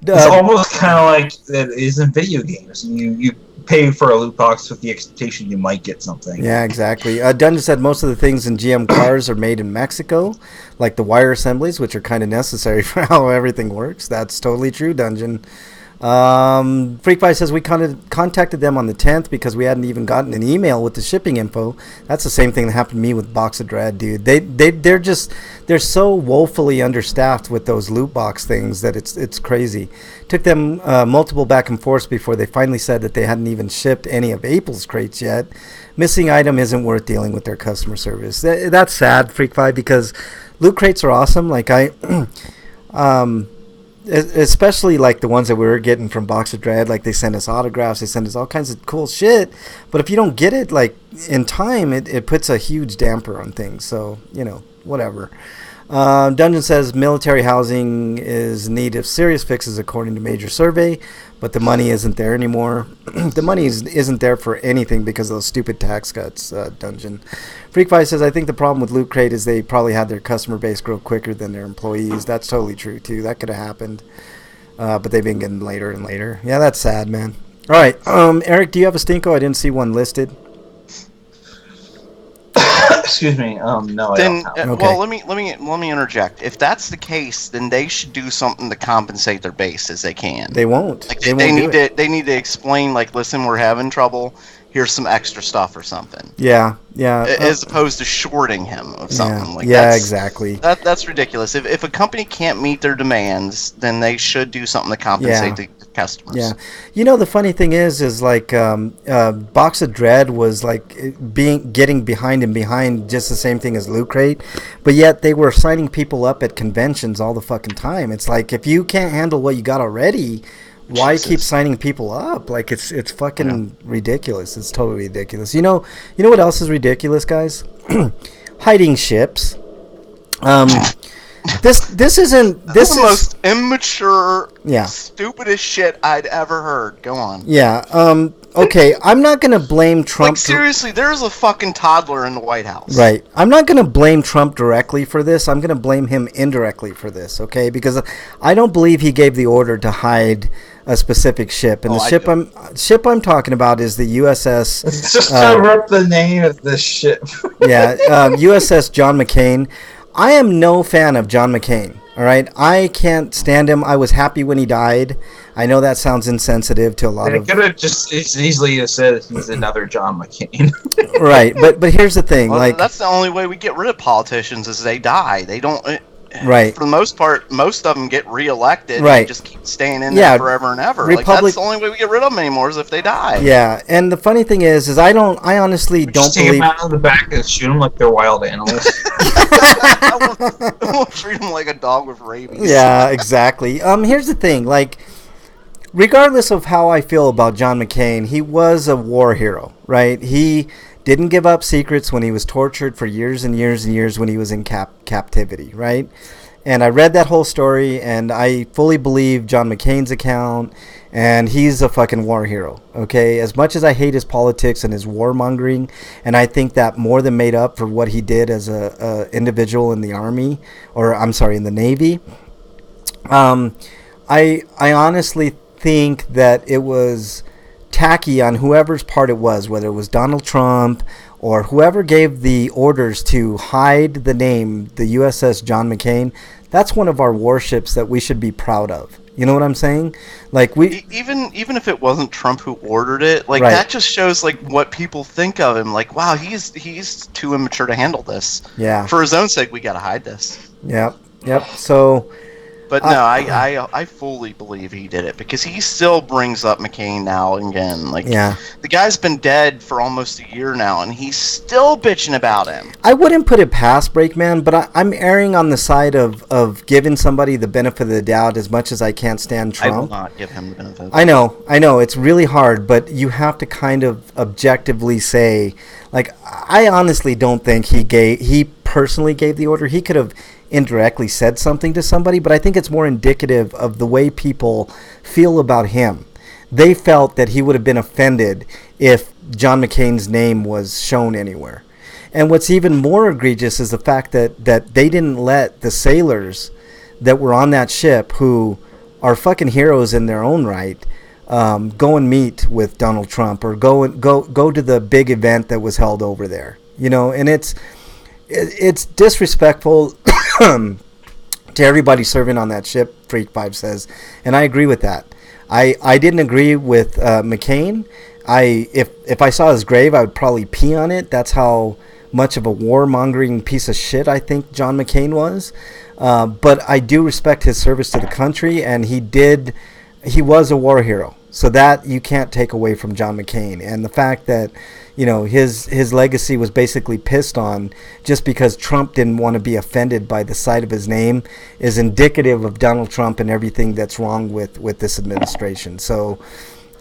It's almost kind of like it is in video games. You pay for a loot box with the expectation you might get something. Yeah, exactly. Dungeon said most of the things in GM cars are made in Mexico, like the wire assemblies, which are kind of necessary for how everything works. That's totally true, Dungeon. Freakpie says we contacted them on the 10th because we hadn't even gotten an email with the shipping info. That's the same thing that happened to me with Box of Dread, dude. They're so woefully understaffed with those loot box things that it's crazy. Took them multiple back and forths before they finally said that they hadn't even shipped any of April's crates yet. Missing item isn't worth dealing with their customer service. That's sad, Freakpie, because loot crates are awesome. Like especially like the ones that we were getting from Box of Dread, like they send us autographs, they send us all kinds of cool shit, but if you don't get it like in time, it puts a huge damper on things. So whatever. Dungeon says military housing is in need of serious fixes according to major survey, but the money isn't there anymore. The money isn't there for anything because of those stupid tax cuts, Dungeon. Freakfly says, I think the problem with Loot Crate is they probably had their customer base grow quicker than their employees. That's totally true, too. That could have happened. But they've been getting later and later. Yeah, that's sad, man. All right. Eric, do you have a Stinko? I didn't see one listed. Excuse me. No, then, I don't. Okay. Well, let me interject. If that's the case, then they should do something to compensate their base as they can. They won't. Like, they they won't need to explain, like, listen, we're having trouble. Here's some extra stuff or something. Yeah. As opposed to shorting him of something. Exactly. That's ridiculous. If a company can't meet their demands, then they should do something to compensate the customers. Yeah. The funny thing is like Box of Dread was like getting behind just the same thing as Loot Crate, but yet they were signing people up at conventions all the fucking time. It's like, if you can't handle what you got already, why keep signing people up? Like, it's fucking ridiculous. It's totally ridiculous. You know what else is ridiculous, guys? Hiding ships. This isn't the most immature, stupidest shit I'd ever heard. Go on. Yeah. Okay. I'm not gonna blame Trump. Like, seriously, there's a fucking toddler in the White House. Right. I'm not gonna blame Trump directly for this. I'm gonna blame him indirectly for this. Okay, because I don't believe he gave the order to hide a specific ship, and the ship I'm talking about is the USS. Let's just cover up the name of the ship. USS John McCain. I am no fan of John McCain. All right, I can't stand him. I was happy when he died. I know that sounds insensitive to a lot of. They could have just easily said he's another John McCain. Right, but here's the thing. Well, that's the only way we get rid of politicians is they die. They don't. Right. For the most part, most of them get reelected. Right. And just keep staying in there forever and ever. That's the only way we get rid of them anymore is if they die. Yeah, and the funny thing is I honestly don't believe. Take them out of the back and shoot them like they're wild animals. I won't treat them like a dog with rabies. Yeah, exactly. Here's the thing. Like, regardless of how I feel about John McCain, he was a war hero, right? He didn't give up secrets when he was tortured for years and years and years when he was in captivity, right? And I read that whole story, and I fully believe John McCain's account, and he's a fucking war hero, okay? As much as I hate his politics and his warmongering, and I think that more than made up for what he did as a individual in the Army, or I'm sorry, in the Navy, I honestly think that it was tacky on whoever's part it was, whether it was Donald Trump or whoever gave the orders to hide the name, the USS John McCain. That's one of our warships that we should be proud of. You know what I'm saying? Like even if it wasn't Trump who ordered it, like Right. that just shows like what people think of him. Like, wow, he's too immature to handle this. Yeah. For his own sake, we gotta hide this. Yep. So But no, I fully believe he did it because he still brings up McCain now and again. Like, yeah. the guy's been dead for almost a year now, and he's still bitching about him. I wouldn't put it past Breakman, but I'm erring on the side of giving somebody the benefit of the doubt as much as I can't stand Trump. I will not give him the benefit of the doubt. I know, it's really hard, but you have to kind of objectively say, like, I honestly don't think he personally gave the order. He could have indirectly said something to somebody, but I think it's more indicative of the way people feel about him. They felt that he would have been offended if John McCain's name was shown anywhere. And what's even more egregious is the fact that they didn't let the sailors that were on that ship, who are fucking heroes in their own right, go and meet with Donald Trump or go to the big event that was held over there. You know, and it's disrespectful to everybody serving on that ship, Freak 5 says, and I agree with that. I didn't agree with McCain. If I saw his grave, I would probably pee on it. That's how much of a warmongering piece of shit I think John McCain was. But I do respect his service to the country, and he was a war hero. So that you can't take away from John McCain. And the fact that, you know, his legacy was basically pissed on just because Trump didn't want to be offended by the sight of his name is indicative of Donald Trump and everything that's wrong with this administration. So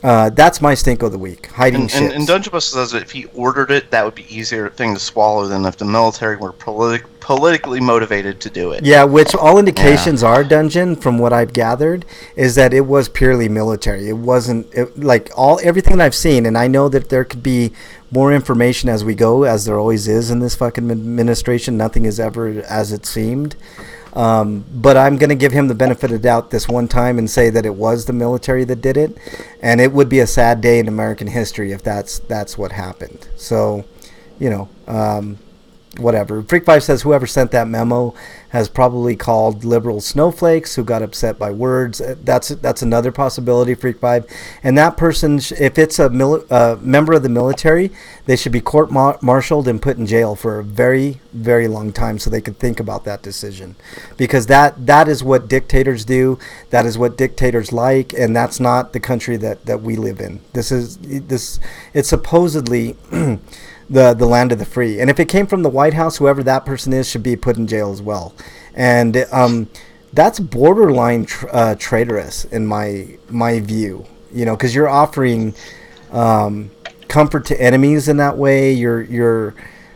that's my stink of the week. Hiding ships. And Dungeon Buster says that if he ordered it, that would be easier thing to swallow than if the military were politically motivated to do it. Yeah, which all indications are, Dungeon, from what I've gathered, is that it was purely military. It wasn't everything that I've seen, and I know that there could be more information as we go, as there always is in this fucking administration. Nothing is ever as it seemed. But I'm going to give him the benefit of the doubt this one time and say that it was the military that did it, and it would be a sad day in American history if that's what happened. So, you know, whatever. Freak 5 says whoever sent that memo has probably called liberal snowflakes who got upset by words. That's another possibility, Freak 5. And that person, if it's a member of the military, they should be court-martialed and put in jail for a very, very long time so they can think about that decision. Because that is what dictators do. That is what dictators like, and that's not the country that we live in. It's supposedly the land of the free. And if it came from the White House, whoever that person is should be put in jail as well. And that's borderline traitorous in my view. You know, because you're offering comfort to enemies in that way.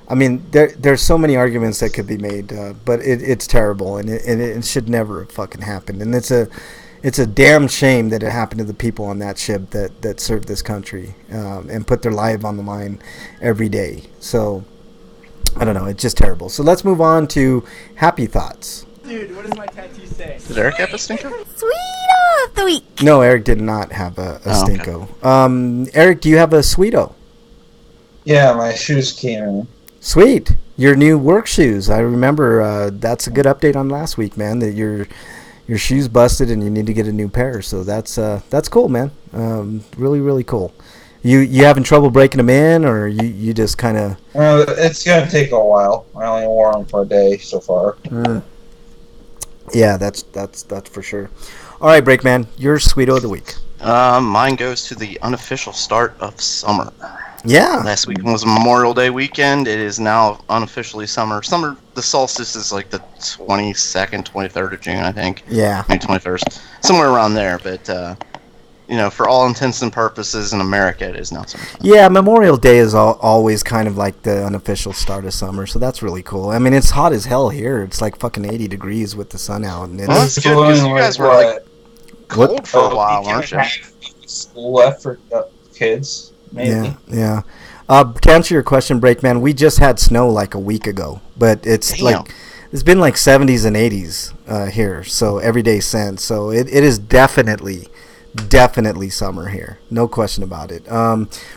I mean, there's so many arguments that could be made, but it's terrible, and it should never have fucking happened. And it's a damn shame that it happened to the people on that ship that served this country and put their life on the line every day. So, I don't know. It's just terrible. So let's move on to happy thoughts. Dude, what does my tattoo say? Did Eric have a stinker? Sweeto of the week. No, Eric did not have a stinko. Okay. Eric, do you have a sweeto? Yeah, my shoes came in. Sweet. Your new work shoes. I remember that's a good update on last week, man, that your shoes busted and you need to get a new pair. So that's cool, man. Really, really cool. You having trouble breaking them in, or you just kind of... It's going to take a while. I only wore them for a day so far. Yeah, that's for sure. All right, Breakman, your sweeto of the week. Mine goes to the unofficial start of summer. Yeah. Last weekend was Memorial Day weekend. It is now unofficially summer. The solstice is like the 22nd, 23rd of June, I think. Yeah. Maybe 21st. Somewhere around there, but... you know, for all intents and purposes in America, it is now summertime. Yeah, Memorial Day is always kind of like the unofficial start of summer, so that's really cool. I mean, it's hot as hell here. It's like fucking 80 degrees with the sun out. And well, that's good, because you guys were like cold for a while, weren't you? School left for kids, maybe. Yeah. To answer your question, Breakman, we just had snow like a week ago, but it's been like 70s and 80s here, so every day since. So it is definitely summer here, no question about it.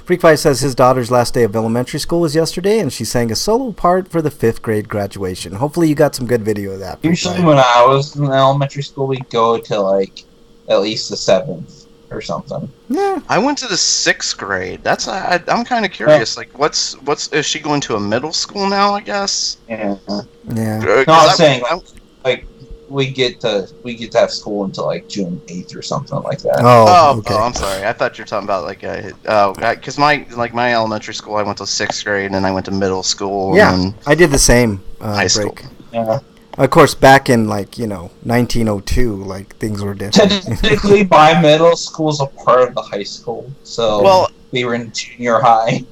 Freak Fight says his daughter's last day of elementary school was yesterday, and she sang a solo part for the 5th grade graduation. Hopefully you got some good video of that. Usually when I was in elementary school, we'd go to like at least the 7th or something. Yeah. I went to the 6th grade. I'm kind of curious. Like, what's is she going to a middle school now? I guess. Yeah. Yeah. No, I'm saying like we get to have school until like June 8th or something like that. Oh, okay. I'm sorry. I thought you were talking about like because my elementary school, I went to 6th grade, and then I went to middle school. Yeah, and then I did the same high school. break. Yeah. Of course, back in 1902, like things were different. Technically, my middle school's a part of the high school, so we were in junior high.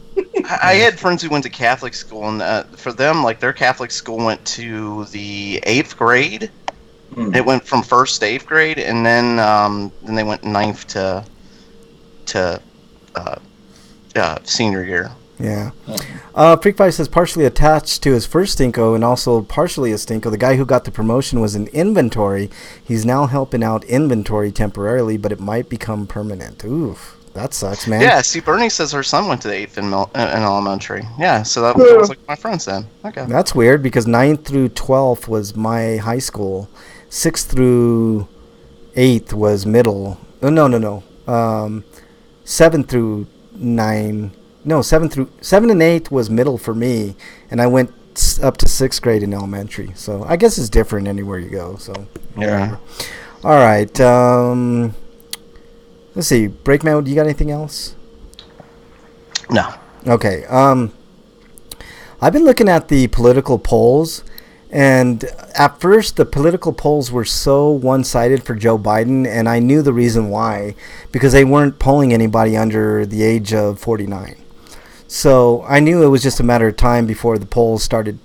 I had friends who went to Catholic school, and for them, like their Catholic school went to the 8th grade. It went from 1st to 8th grade, and then they went 9th to senior year. Yeah. Freak Five says partially attached to his first Stinko and also partially a Stinko. The guy who got the promotion was in inventory. He's now helping out inventory temporarily, but it might become permanent. Oof. That sucks, man. Yeah, see, Bernie says her son went to the 8th in elementary. Yeah, so that was like my friends then. Okay. That's weird because 9th through 12th was my high school. 6th through 8th was middle. No. 7 through 9. No, 7 and 8 was middle for me, and I went up to 6th grade in elementary. So I guess it's different anywhere you go. So yeah. All right. Let's see. Breakman, do you got anything else? No. Okay. I've been looking at the political polls, and at first the political polls were so one-sided for Joe Biden, and I knew the reason why, because they weren't polling anybody under the age of 49. So I knew it was just a matter of time before the polls started,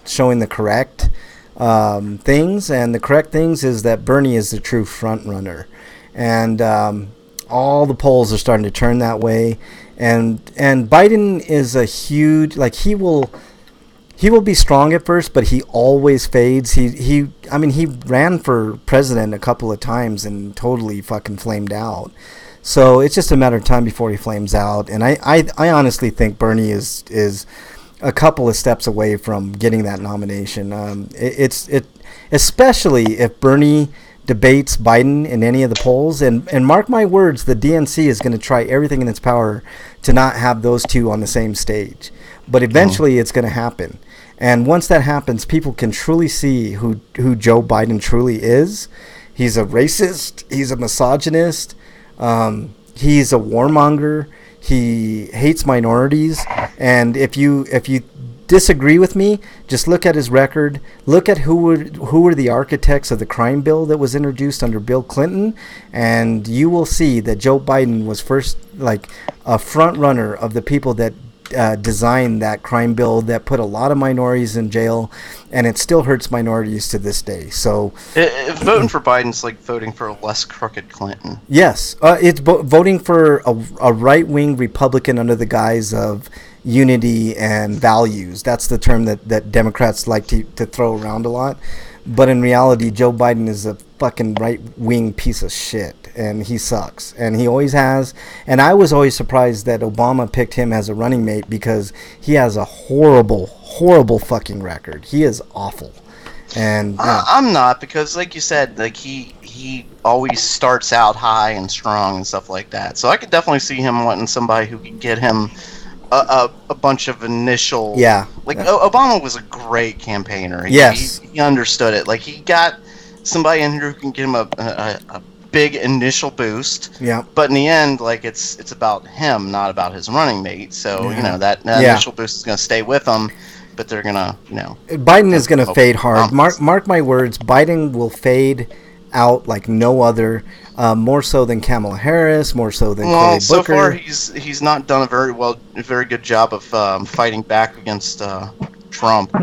showing the correct things, and the correct things is that Bernie is the true front runner, and all the polls are starting to turn that way, and Biden is a huge, like, he will be strong at first, but he always fades. He ran for president a couple of times and totally fucking flamed out. So it's just a matter of time before he flames out. And I honestly think Bernie is a couple of steps away from getting that nomination. Especially if Bernie debates Biden in any of the polls. And mark my words, the DNC is going to try everything in its power to not have those two on the same stage. But eventually it's going to happen. And once that happens, people can truly see who Joe Biden truly is. He's a racist. He's a misogynist. He's a warmonger. He hates minorities. And if you disagree with me, just look at his record. Look at who were the architects of the crime bill that was introduced under Bill Clinton, and you will see that Joe Biden was first, like, a front runner of the people that designed that crime bill that put a lot of minorities in jail, and it still hurts minorities to this day. So voting for Biden's like voting for a less crooked Clinton. Yes, it's voting for a right-wing Republican under the guise of unity and values. That's the term that Democrats like to throw around a lot. But in reality, Joe Biden is a fucking right-wing piece of shit, and he sucks, and he always has. And I was always surprised that Obama picked him as a running mate because he has a horrible, horrible fucking record. He is awful. And I'm not, because like you said, like he always starts out high and strong and stuff like that. So I could definitely see him wanting somebody who could get him a bunch of initial. Yeah. Like Obama was a great campaigner. He understood it. Like he got somebody in here who can give him a big initial boost. Yeah. But in the end, like it's about him, not about his running mate. So that initial boost is going to stay with him. But they're gonna, Biden is gonna fade hard. Mark my words. Biden will fade out like no other. More so than Kamala Harris. More so than Cory Booker. So far he's not done a very good job of fighting back against Trump.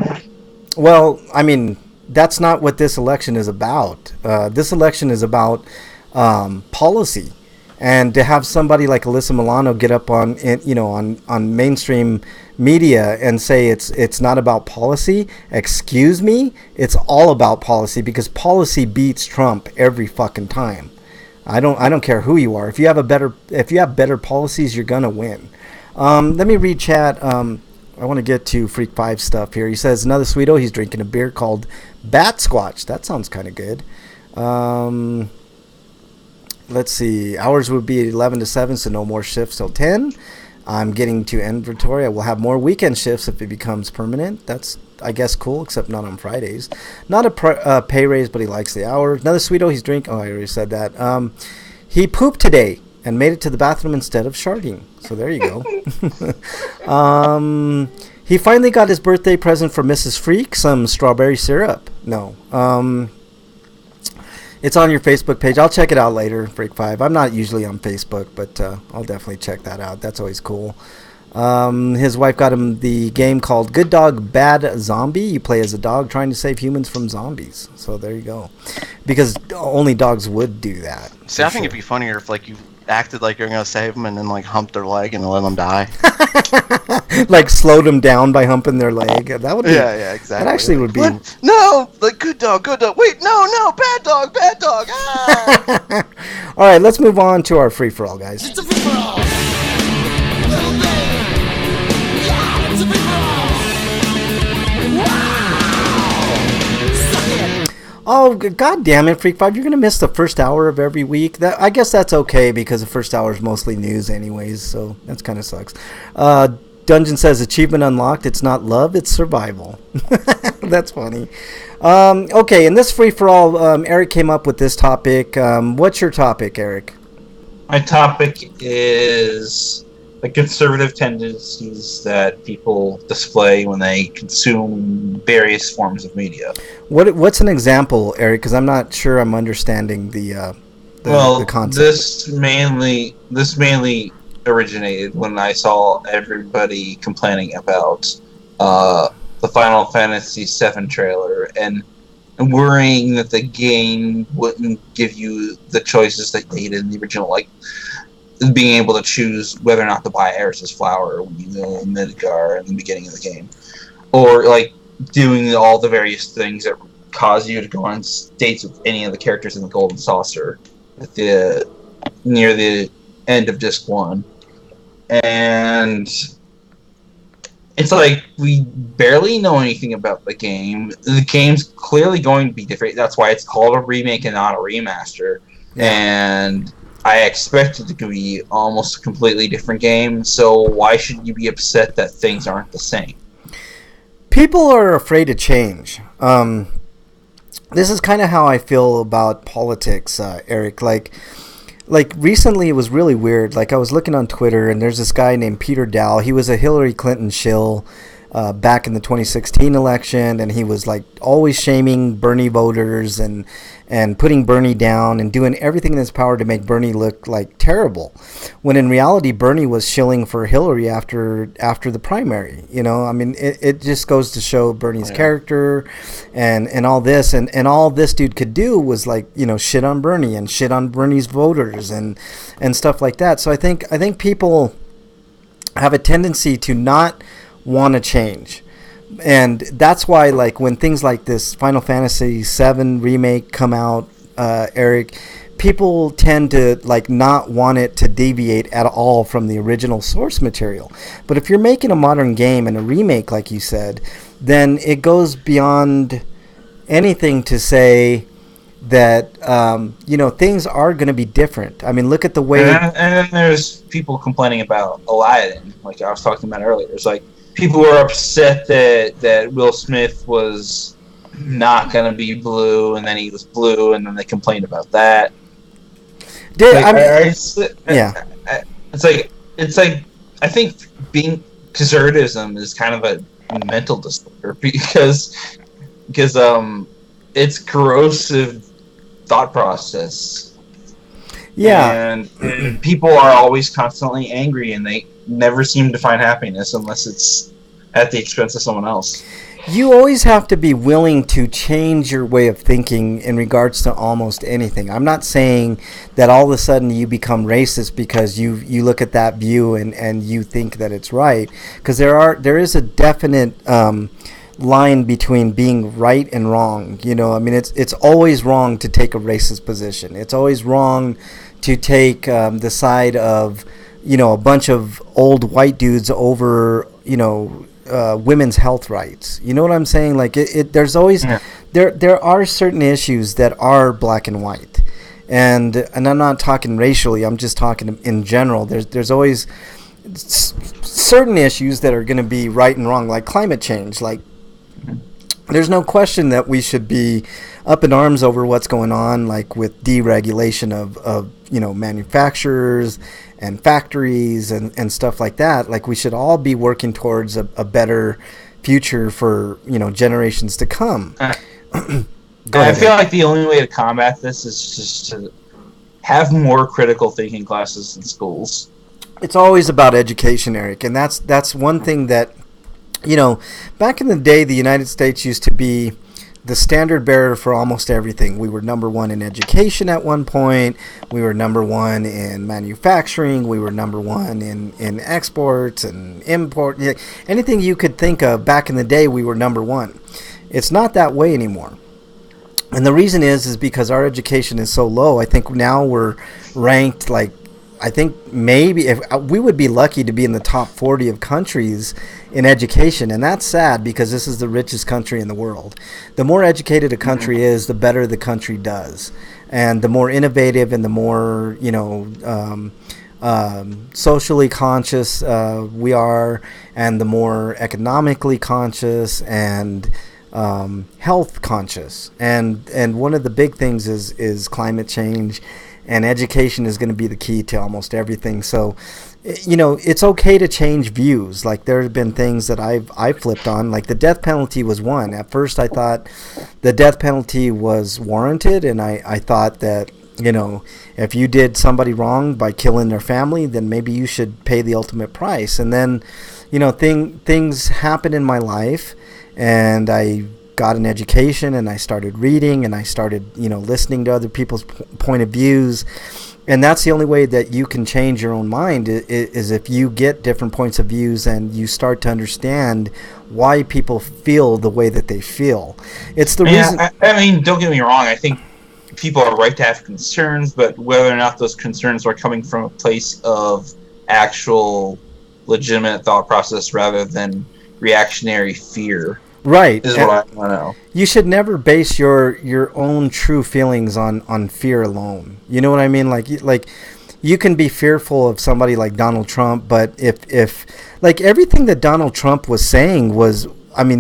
Well, I mean, that's not what this election is about. This election is about policy. And to have somebody like Alyssa Milano get up on mainstream media and say it's not about policy, excuse me, it's all about policy, because policy beats Trump every fucking time. I don't care who you are. If you have better policies, you're gonna win. Let me read chat. I want to get to Freak 5 stuff here. He says another Sweeto. He's drinking a beer called Bat Squatch. That sounds kind of good. let's see. Hours would be 11 to 7, so no more shifts till 10. I'm getting to inventory. I will have more weekend shifts if it becomes permanent. That's, I guess, cool, except not on Fridays. Not a pay raise, but he likes the hours. Another sweeto, he's drinking. Oh, I already said that. He pooped today and made it to the bathroom instead of sharding. So there you go. He finally got his birthday present from Mrs. Freak, some strawberry syrup. No. It's on your Facebook page. I'll check it out later, Freak5. I'm not usually on Facebook, but I'll definitely check that out. That's always cool. His wife got him the game called Good Dog, Bad Zombie. You play as a dog trying to save humans from zombies. So there you go. Because only dogs would do that. See, I think it'd be funnier if like you acted like you're gonna save them and then like humped their leg and let them die. Like slowed them down by humping their leg. That would be. Yeah, exactly. That actually would be. What? No, like good dog. Wait, no, bad dog. Ah! All right, let's move on to our free for all, guys. It's a free for all. Little thing. Yeah, it's a free for all. Wow. Suck it. Oh, god damn it, Freak5. You're going to miss the first hour of every week. I guess that's okay because the first hour is mostly news anyways, so that kind of sucks. Dungeon says achievement unlocked. It's not love, it's survival. That's funny. Okay, in this free-for-all, Eric came up with this topic. What's your topic, Eric? My topic is the conservative tendencies that people display when they consume various forms of media. What's an example, Eric? Because I'm not sure I'm understanding the concept. This mainly originated when I saw everybody complaining about the Final Fantasy VII trailer and worrying that the game wouldn't give you the choices that they did in the original, like being able to choose whether or not to buy Eris's flower when you go in Midgar in the beginning of the game, or like doing all the various things that cause you to go on dates with any of the characters in the Golden Saucer at near the end of Disc 1. And it's like we barely know anything about the game. The game's clearly going to be different. That's why it's called a remake and not a remaster. Yeah. And I expect it to be almost a completely different game. So why should you be upset that things aren't the same? People are afraid to change. This is kind of how I feel about politics, Eric. Like recently it was really weird. Like I was looking on Twitter and there's this guy named Peter Dow. He was a Hillary Clinton shill back in the 2016 election, and he was like always shaming Bernie voters and putting Bernie down and doing everything in his power to make Bernie look like terrible, when in reality Bernie was shilling for Hillary after the primary. You know, I mean, it just goes to show Bernie's character and all this, and all this dude could do was like, you know, shit on Bernie and shit on Bernie's voters and stuff like that. So I think people have a tendency to not want to change. And that's why, like, when things like this Final Fantasy VII remake come out, Eric, people tend to, like, not want it to deviate at all from the original source material. But if you're making a modern game and a remake, like you said, then it goes beyond anything to say that, you know, things are going to be different. I mean, look at the way... And then there's people complaining about Aladdin, like I was talking about earlier. It's like, people were upset that Will Smith was not going to be blue, and then he was blue, and then they complained about that. It's like I think being conservatism is kind of a mental disorder because it's corrosive thought process. Yeah, and people are always constantly angry, and they never seem to find happiness unless it's at the expense of someone else. You always have to be willing to change your way of thinking in regards to almost anything. I'm not saying that all of a sudden you become racist because you look at that view and you think that it's right, because there is a definite line between being right and wrong. You know, I mean, it's always wrong to take a racist position. It's always wrong to take the side of, you know, a bunch of old white dudes over, you know, women's health rights. You know what I'm saying? Like there's always there are certain issues that are black and white, and I'm not talking racially. I'm just talking in general. There's always certain issues that are going to be right and wrong, like climate change. Like, there's no question that we should be up in arms over what's going on, like with deregulation of manufacturers and factories and stuff like that. Like, we should all be working towards a better future for generations to come. I feel like the only way to combat this is just to have more critical thinking classes in schools. It's always about education, Eric, and that's one thing that, back in the day, the United States used to be the standard bearer for almost everything. We were number one in education at one point. We were number one in manufacturing. We were number one in exports and import. Anything you could think of back in the day, we were number one. It's not that way anymore. And the reason is because our education is so low. I think now we're ranked I think maybe if we would be lucky to be in the top 40 of countries in education, and that's sad because this is the richest country in the world. The more educated a country is, the better the country does, and the more innovative and the more socially conscious we are, and the more economically conscious and health conscious. And one of the big things is climate change. And education is going to be the key to almost everything. So, it's okay to change views. Like, there have been things that I've flipped on. Like, the death penalty was one. At first, I thought the death penalty was warranted, and I thought that if you did somebody wrong by killing their family, then maybe you should pay the ultimate price. And then, things happened in my life, and I got an education, and I started reading, and I started listening to other people's point of views. And that's the only way that you can change your own mind is if you get different points of views and you start to understand why people feel the way that they feel. It's the reason. I mean, don't get me wrong. I think people are right to have concerns, but whether or not those concerns are coming from a place of actual legitimate thought process rather than reactionary fear. Right. Is what I want to know. You should never base your own true feelings on fear alone. You know what I mean? Like you can be fearful of somebody like Donald Trump, but if like everything that Donald Trump was saying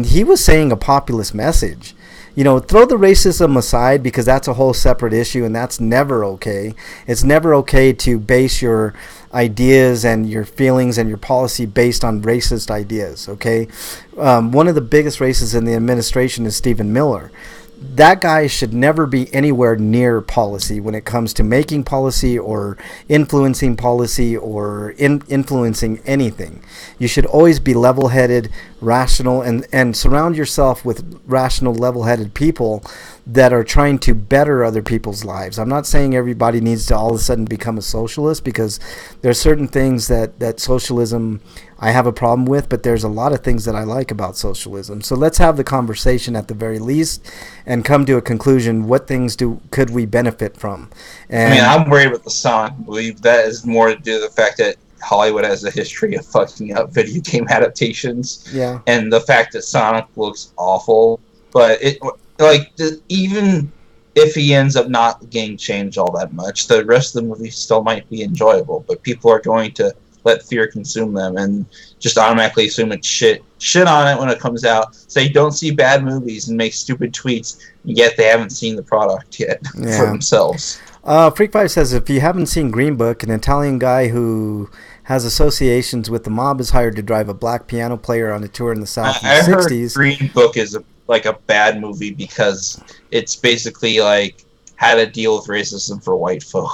he was saying a populist message. Throw the racism aside because that's a whole separate issue, and that's never okay. It's never okay to base your ideas and your feelings and your policy based on racist ideas, okay? One of the biggest racists in the administration is Stephen Miller. That guy should never be anywhere near policy when it comes to making policy or influencing policy or influencing anything. You should always be level-headed, rational, and surround yourself with rational, level-headed people that are trying to better other people's lives. I'm not saying everybody needs to all of a sudden become a socialist, because there's certain things that socialism I have a problem with, but there's a lot of things that I like about socialism. So let's have the conversation at the very least and come to a conclusion. What things could we benefit from? And I'm worried about the Sonic movie. That is more to do with the fact that Hollywood has a history of fucking up video game adaptations. Yeah. And the fact that Sonic looks awful. But even if he ends up not getting changed all that much, the rest of the movie still might be enjoyable. But people are going to let fear consume them and just automatically assume it's shit on it when it comes out. Say don't see bad movies and make stupid tweets, yet they haven't seen the product yet for themselves. Freak5 says, if you haven't seen Green Book, an Italian guy who has associations with the mob is hired to drive a black piano player on a tour in the South in the 60s. Green Book is a bad movie because it's basically like how to deal with racism for white folk.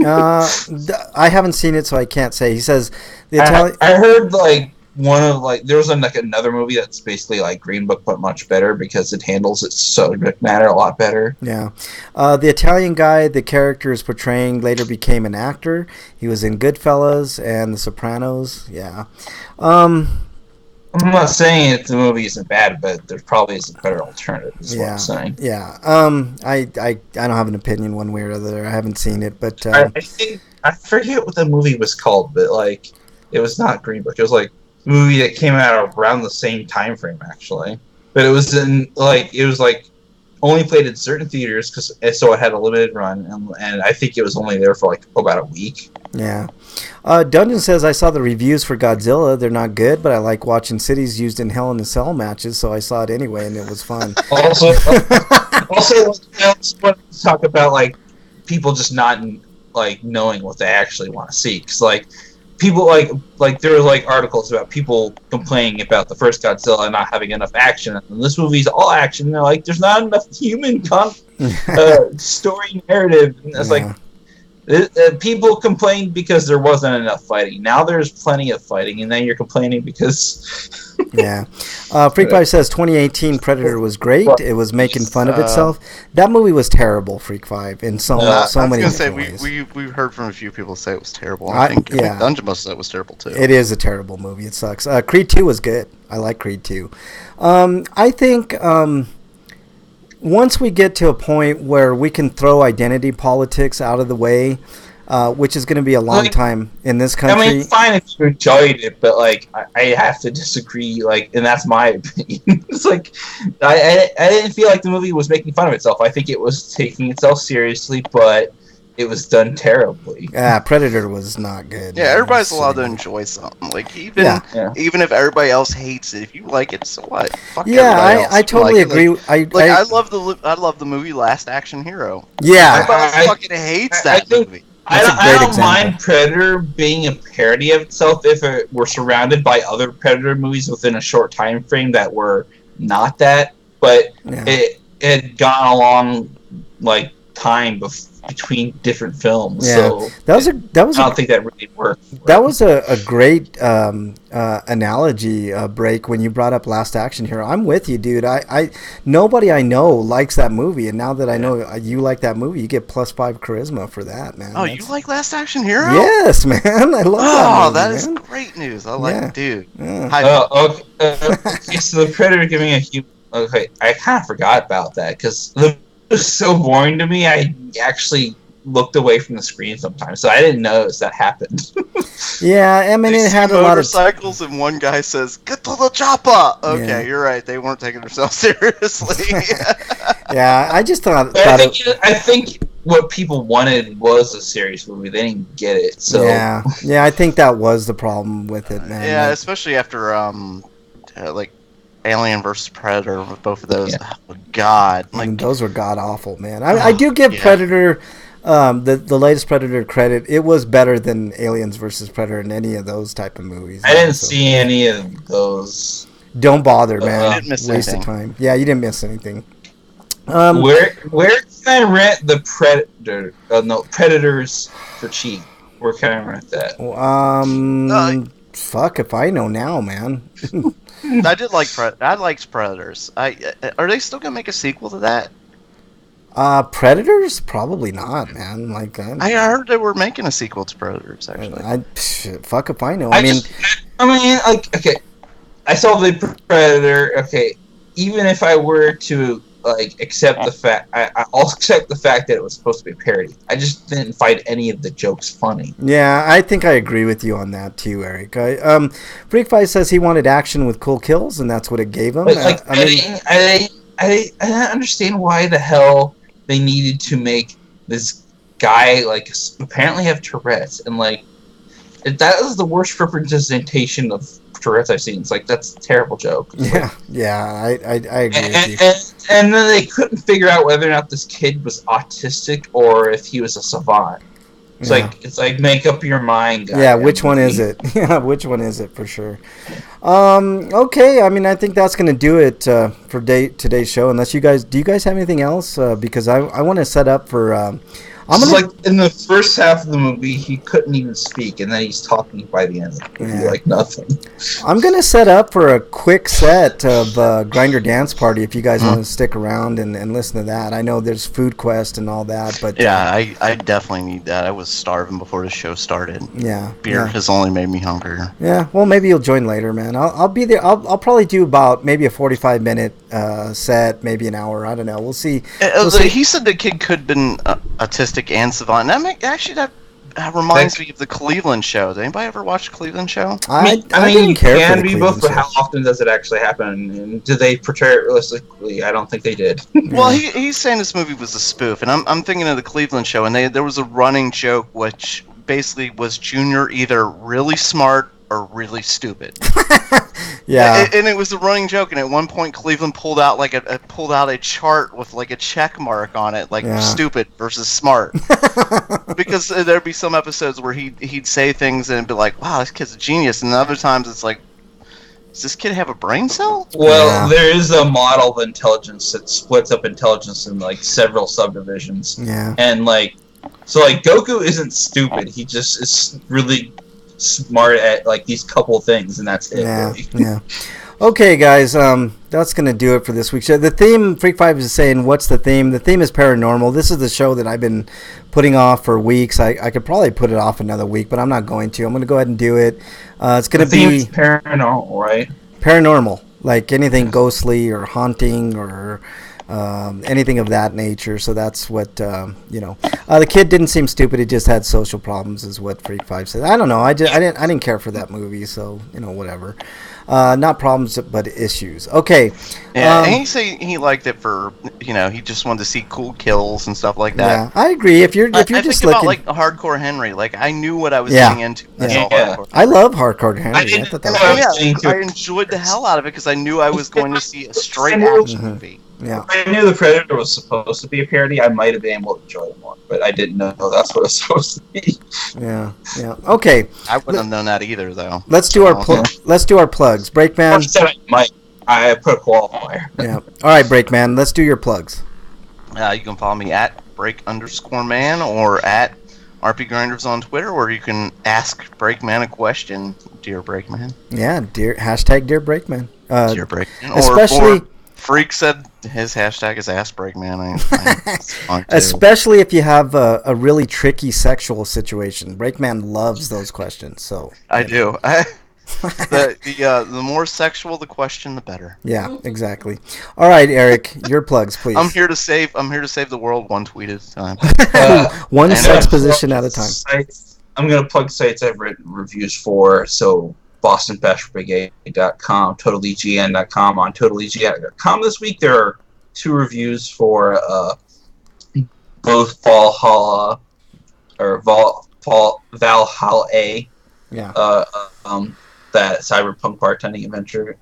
I haven't seen it, so I can't say. He says I heard there was another movie that's basically like Green Book but much better because it handles its subject matter a lot better. Yeah. The Italian guy the character is portraying later became an actor. He was in Goodfellas and The Sopranos. Yeah. I'm not saying the movie isn't bad, but there probably is a better alternative, is what I'm saying. Yeah. I don't have an opinion one way or the other. I haven't seen it, but I think I forget what the movie was called, but it was not Green Book. It was a movie that came out around the same time frame, actually. But it was only played in certain theaters so it had a limited run, and I think it was only there for like about a week. Yeah. Dungeon says, I saw the reviews for Godzilla. They're not good, but I like watching cities used in Hell in a Cell matches, so I saw it anyway, and it was fun. Also, let's talk about like people just not like knowing what they actually want to see, because like people like there were like articles about people complaining about the first Godzilla not having enough action, and this movie's all action. And they're like, there's not enough human story narrative, and it's like. People complained because there wasn't enough fighting. Now there's plenty of fighting, and then you're complaining because... Yeah. Freak Five says 2018 Predator was great. It was making fun of itself. That movie was terrible, Freak Five, in so many different ways. We've heard from a few people say it was terrible. I think Dungeon Buster said it was terrible, too. It is a terrible movie. It sucks. Creed 2 was good. I like Creed 2. I think... once we get to a point where we can throw identity politics out of the way, which is going to be a long time in this country. I mean, fine if you enjoyed it, but like I have to disagree. Like, and that's my opinion. It's like I didn't feel like the movie was making fun of itself. I think it was taking itself seriously, but it was done terribly. Predator was not good. Yeah, everybody's allowed to enjoy something. Like even if everybody else hates it, if you like it, so what? Fuck everybody else. I totally agree. I love the movie Last Action Hero. Yeah, everybody fucking hates that movie. I don't mind Predator being a parody of itself if it were surrounded by other Predator movies within a short time frame that were not that, but it had gone a long like time between different films. Yeah. So I don't think that really worked. That was a great analogy break when you brought up Last Action Hero. I'm with you, dude. Nobody I know likes that movie, and now that I know you like that movie, you get +5 charisma for that, man. Oh, you like Last Action Hero? Yes, man. I love that movie, that is great news. I like it, dude. Yeah. Okay, so the Predator giving a human... Okay, I kind of forgot about that, because it was so boring to me, I actually looked away from the screen sometimes, so I didn't notice that happened. Yeah, I mean, it had a lot of motorcycles, and one guy says, "Get to the chopper." Okay, you're right. They weren't taking themselves seriously. Yeah, I just thought. I think what people wanted was a serious movie. They didn't get it. So yeah, I think that was the problem with it, man. Yeah, especially after like Alien versus Predator, with both of those. Yeah. Oh, God, like those were god awful, man. I do give Predator. The latest Predator credit. It was better than Aliens versus Predator in any of those type of movies. I didn't see any of those. Don't bother, man. Didn't miss Waste of time. Yeah, you didn't miss anything. Where can I rent the Predators for cheap? Where can I rent that? Fuck if I know now, man. I liked Predators. Are they still gonna make a sequel to that? Predators? Probably not, man. Like I heard they were making a sequel to Predators. Actually, fuck if I know. I mean, like, okay, I saw the Predator. Okay, even if I were to like accept the fact, I'll accept the fact that it was supposed to be a parody. I just didn't find any of the jokes funny. Yeah, I think I agree with you on that too, Eric. Freak Five says he wanted action with cool kills, and that's what it gave him. But, I don't understand why the hell they needed to make this guy like apparently have Tourette's, and like that is the worst representation of Tourette's I've seen. It's like that's a terrible joke. Yeah, I agree with you. And then they couldn't figure out whether or not this kid was autistic or if he was a savant. It's like make up your mind, guy. Yeah, which one is it? Yeah, which one is it for sure? Okay, I mean, I think that's gonna do it for today's show. Unless do you guys have anything else? Because I want to set up for. Like in the first half of the movie, he couldn't even speak, and then he's talking by the end of the movie like nothing. I'm gonna set up for a quick set of Grinder Dance Party if you guys want to stick around and listen to that. I know there's Food Quest and all that, but yeah, I definitely need that. I was starving before the show started. Yeah, beer has only made me hungrier. Yeah, well, maybe you'll join later, man. I'll be there. I'll probably do about maybe a 45-minute set, maybe an hour. I don't know. We'll see. He said the kid could have been autistic and savant. I that reminds me of the Cleveland Show. Did anybody ever watch Cleveland Show? I mean, you didn't care for can the be Cleveland both, but show. how often does it actually happen? And do they portray it realistically? I don't think they did. Well, he's saying this movie was a spoof, and I'm thinking of the Cleveland Show, and there was a running joke which basically was Junior either really smart or really stupid. Yeah. And it was a running joke, and at one point Cleveland pulled out a chart with like a check mark on it, like stupid versus smart. Because there'd be some episodes where he'd say things and it'd be like, wow, this kid's a genius, and other times it's like, does this kid have a brain cell? Well, there is a model of intelligence that splits up intelligence in like several subdivisions. Yeah. And so Goku isn't stupid. He just is really smart at like these couple things, and that's it. Yeah. Really. Yeah. Okay, guys, that's going to do it for this week's show. The theme, Freak 5 is saying, what's the theme? The theme is paranormal. This is the show that I've been putting off for weeks. I could probably put it off another week, but I'm not going to. I'm going to go ahead and do it. It's going to be paranormal, right? Paranormal, like anything ghostly or haunting or anything of that nature. So that's what, the kid didn't seem stupid. He just had social problems is what Freak 5 said. I don't know. I didn't care for that movie. So, whatever. Not problems, but issues. Okay. Yeah, and he said he liked it for, he just wanted to see cool kills and stuff like that. Yeah, I agree. If you're I just think looking, about like Hardcore Henry, like I knew what I was getting into. I love Hardcore Henry. I thought that was I enjoyed the hell out of it because I knew I was going to see a straight action movie. Yeah. If I knew The Predator was supposed to be a parody, I might have been able to enjoy it more, but I didn't know that's what it was supposed to be. Yeah. Okay. I wouldn't have known that either, though. Let's do our plugs. Breakman. I said I might. I put a qualifier. Yeah. All right, Breakman. Let's do your plugs. You can follow me at break_man or at RPGrinders on Twitter, or you can ask Breakman a question, dear Breakman. Yeah, dear Breakman. Dear Breakman. Especially. Freak said his hashtag is AskBreakman. Especially if you have a really tricky sexual situation. Breakman loves those questions. So I do. The more sexual the question, the better. Yeah, exactly. All right, Eric, your plugs, please. I'm here to save the world one tweet at a time. One sex position at a time. I'm going to plug sites I've written reviews for. So BostonBashBrigade.com, TotalEGN.com. On TotalEGN.com this week, there are 2 reviews for both Valhalla A. Yeah. That cyberpunk bartending adventure.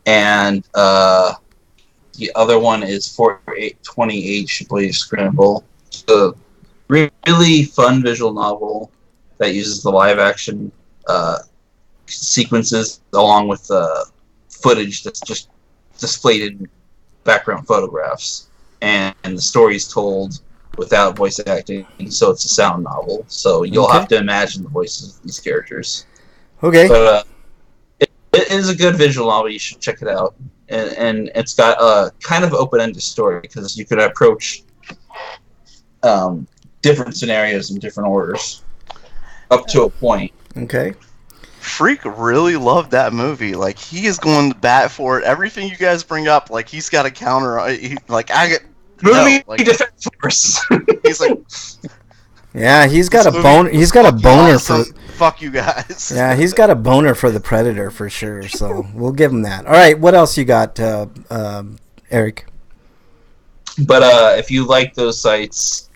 And the other one is 4820H Blaze Scramble. It's a really fun visual novel that uses the live action sequences along with footage that's just displayed in background photographs, and the story is told without voice acting, so it's a sound novel, so you'll have to imagine the voices of these characters. Okay. But it is a good visual novel. You should check it out, and it's got a kind of open-ended story because you could approach different scenarios in different orders up to a point. Okay. Freak really loved that movie. Like, he is going to bat for it. Everything you guys bring up, like, he's got a counter. Defense Force. He's like, yeah, he's got a boner. He's got a boner for. Fuck you guys. Yeah, he's got a boner for the Predator for sure. So we'll give him that. All right, what else you got, Eric? But if you like those sites,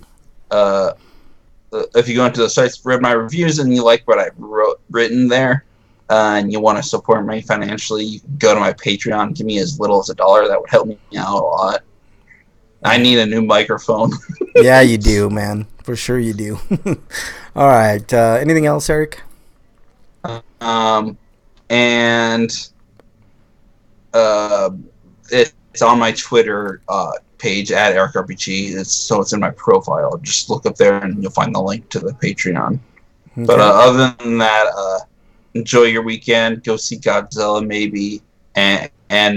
if you go into the sites, read my reviews, and you like what I've written there, and you want to support me financially, you can go to my Patreon. Give me as little as $1. That would help me out a lot. I need a new microphone. Yeah, you do, man. For sure you do. All right. Anything else, Eric? And it's on my Twitter page at EricRPG. It's in my profile. Just look up there and you'll find the link to the Patreon. Okay. But other than that, enjoy your weekend. Go see Godzilla maybe, and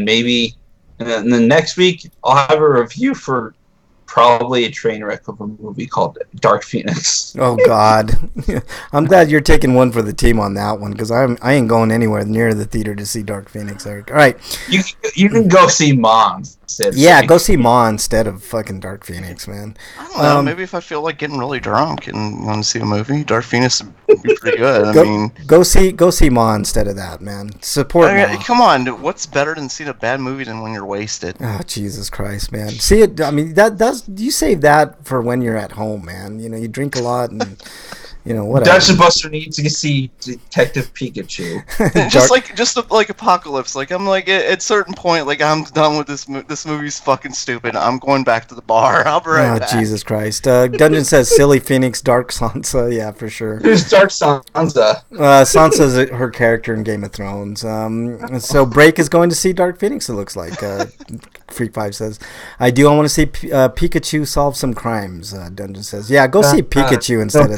maybe and then next week I'll have a review for probably a train wreck of a movie called Dark Phoenix. Oh God, I'm glad you're taking one for the team on that one because I ain't going anywhere near the theater to see Dark Phoenix, Eric. All right, you can go see Moms. instead. Yeah, go see Ma instead of fucking Dark Phoenix, man. I don't know. Maybe if I feel like getting really drunk and want to see a movie, Dark Phoenix would be pretty good. I mean, go see Ma instead of that, man. Support Ma. Come on, what's better than seeing a bad movie than when you're wasted? Oh, Jesus Christ, man. See it. I mean, that's you save that for when you're at home, man. You know, you drink a lot and. Whatever. Dungeon Buster needs to see Detective Pikachu. just like Apocalypse. Like I'm like at certain point, like I'm done with this. This movie's fucking stupid. I'm going back to the bar. I'll be right back. Jesus Christ. Dungeon says silly Phoenix, Dark Sansa. Yeah, for sure. Who's Dark Sansa? Sansa's her character in Game of Thrones. So Break is going to see Dark Phoenix. It looks like. Freak 5 says, I do. I want to see Pikachu solve some crimes. Dungeon says, yeah, go see Pikachu instead of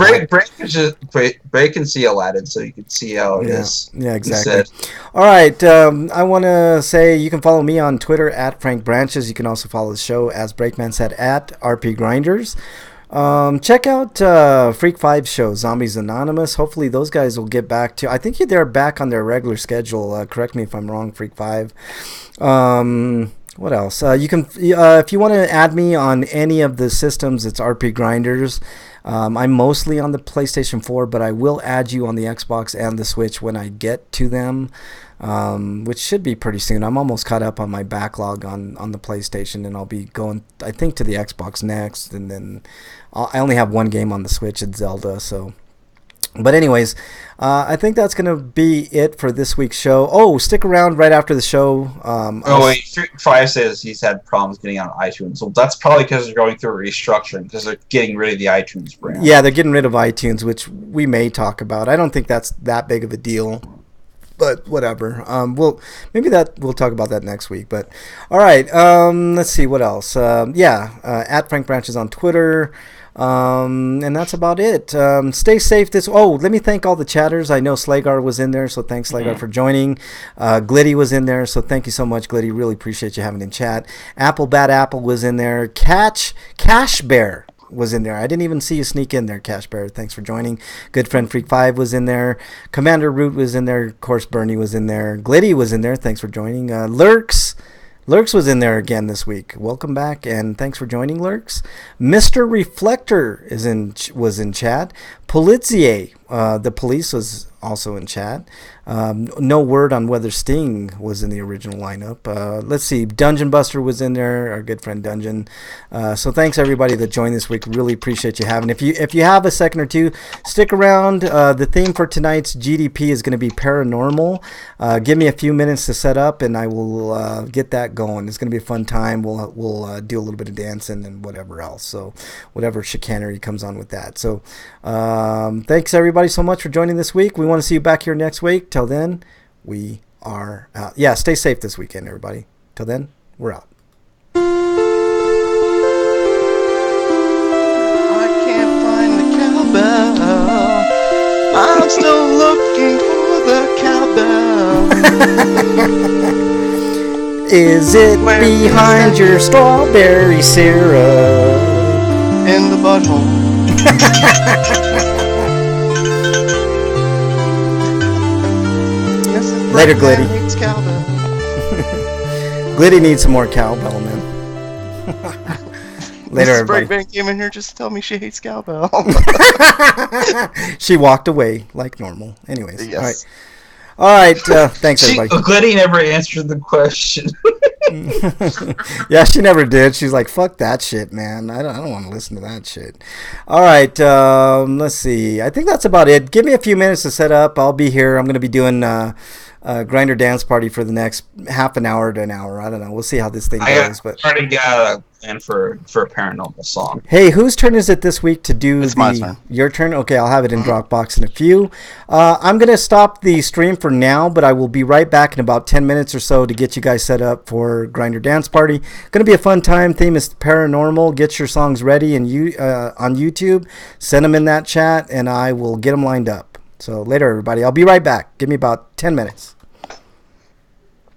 Break and see Aladdin, so you can see how it is. Yeah, exactly. All right. I want to say you can follow me on Twitter at Frank Branches. You can also follow the show, as Breakman said, at RPGrinders. Check out Freak 5's show, Zombies Anonymous. Hopefully those guys will get back to. I think they're back on their regular schedule. Correct me if I'm wrong, Freak 5. What else? You can, if you want to add me on any of the systems, it's RPGrinders. I'm mostly on the PlayStation 4, but I will add you on the Xbox and the Switch when I get to them, which should be pretty soon. I'm almost caught up on my backlog on the PlayStation, and I'll be going, I think, to the Xbox next, and then I only have one game on the Switch, it's Zelda, so... But anyways, I think that's going to be it for this week's show. Oh, stick around right after the show. Freak 5 says he's had problems getting on iTunes. Well, that's probably because they're going through a restructuring, because they're getting rid of the iTunes brand. Yeah, they're getting rid of iTunes, which we may talk about. I don't think that's that big of a deal, but whatever. We'll talk about that next week. But all right, let's see what else. At Frank Branches on Twitter. And that's about it. Stay safe. Let me thank all the chatters. I know Slagar was in there, so thanks Slagar for joining. Glitty was in there, so thank you so much, Glitty. Really appreciate you having in chat. Bad Apple was in there. Cash Bear was in there. I didn't even see you sneak in there, Cash Bear. Thanks for joining. Good friend Freak 5 was in there. Commander Root was in there. Of course, Bernie was in there. Glitty was in there. Thanks for joining. Lurks was in there again this week. Welcome back, and thanks for joining, Lurks. Mr. Reflector was in chat. Polizier, the police, was also in chat. No word on whether Sting was in the original lineup. Let's see. Dungeon Buster was in there, our good friend Dungeon. So thanks everybody that joined this week. Really appreciate you having. If you have a second or two, stick around. The theme for tonight's GDP is going to be paranormal. Give me a few minutes to set up, and I will get that going. It's going to be a fun time. We'll do a little bit of dancing and whatever else. So whatever chicanery comes on with that. So thanks everybody so much for joining this week. We want to see you back here next week. Till then, we are out. Yeah, stay safe this weekend, everybody. Till then, we're out. I can't find the cowbell. I'm still looking for the cowbell. Is it behind your strawberry syrup? In the butthole. Later, Glitty. Glitty needs some more cowbell, man. Later, everybody. Breakman came in here just to tell me she hates cowbell. She walked away like normal. Anyways, yes. All right. Thanks, everybody. Glitty never answered the question. Yeah, she never did. She's like, "Fuck that shit, man. I don't want to listen to that shit." All right. Let's see. I think that's about it. Give me a few minutes to set up. I'll be here. I'm going to be doing Grinder Dance Party for the next half an hour to an hour. I don't know. We'll see how this thing goes. But already got a plan for a paranormal song. Hey, whose turn is it this week to do my turn. Your turn? Okay, I'll have it in Dropbox in a few. I'm going to stop the stream for now, but I will be right back in about 10 minutes or so to get you guys set up for Grinder Dance Party. Going to be a fun time. Theme is paranormal. Get your songs ready and on YouTube. Send them in that chat, and I will get them lined up. So later, everybody. I'll be right back. Give me about 10 minutes.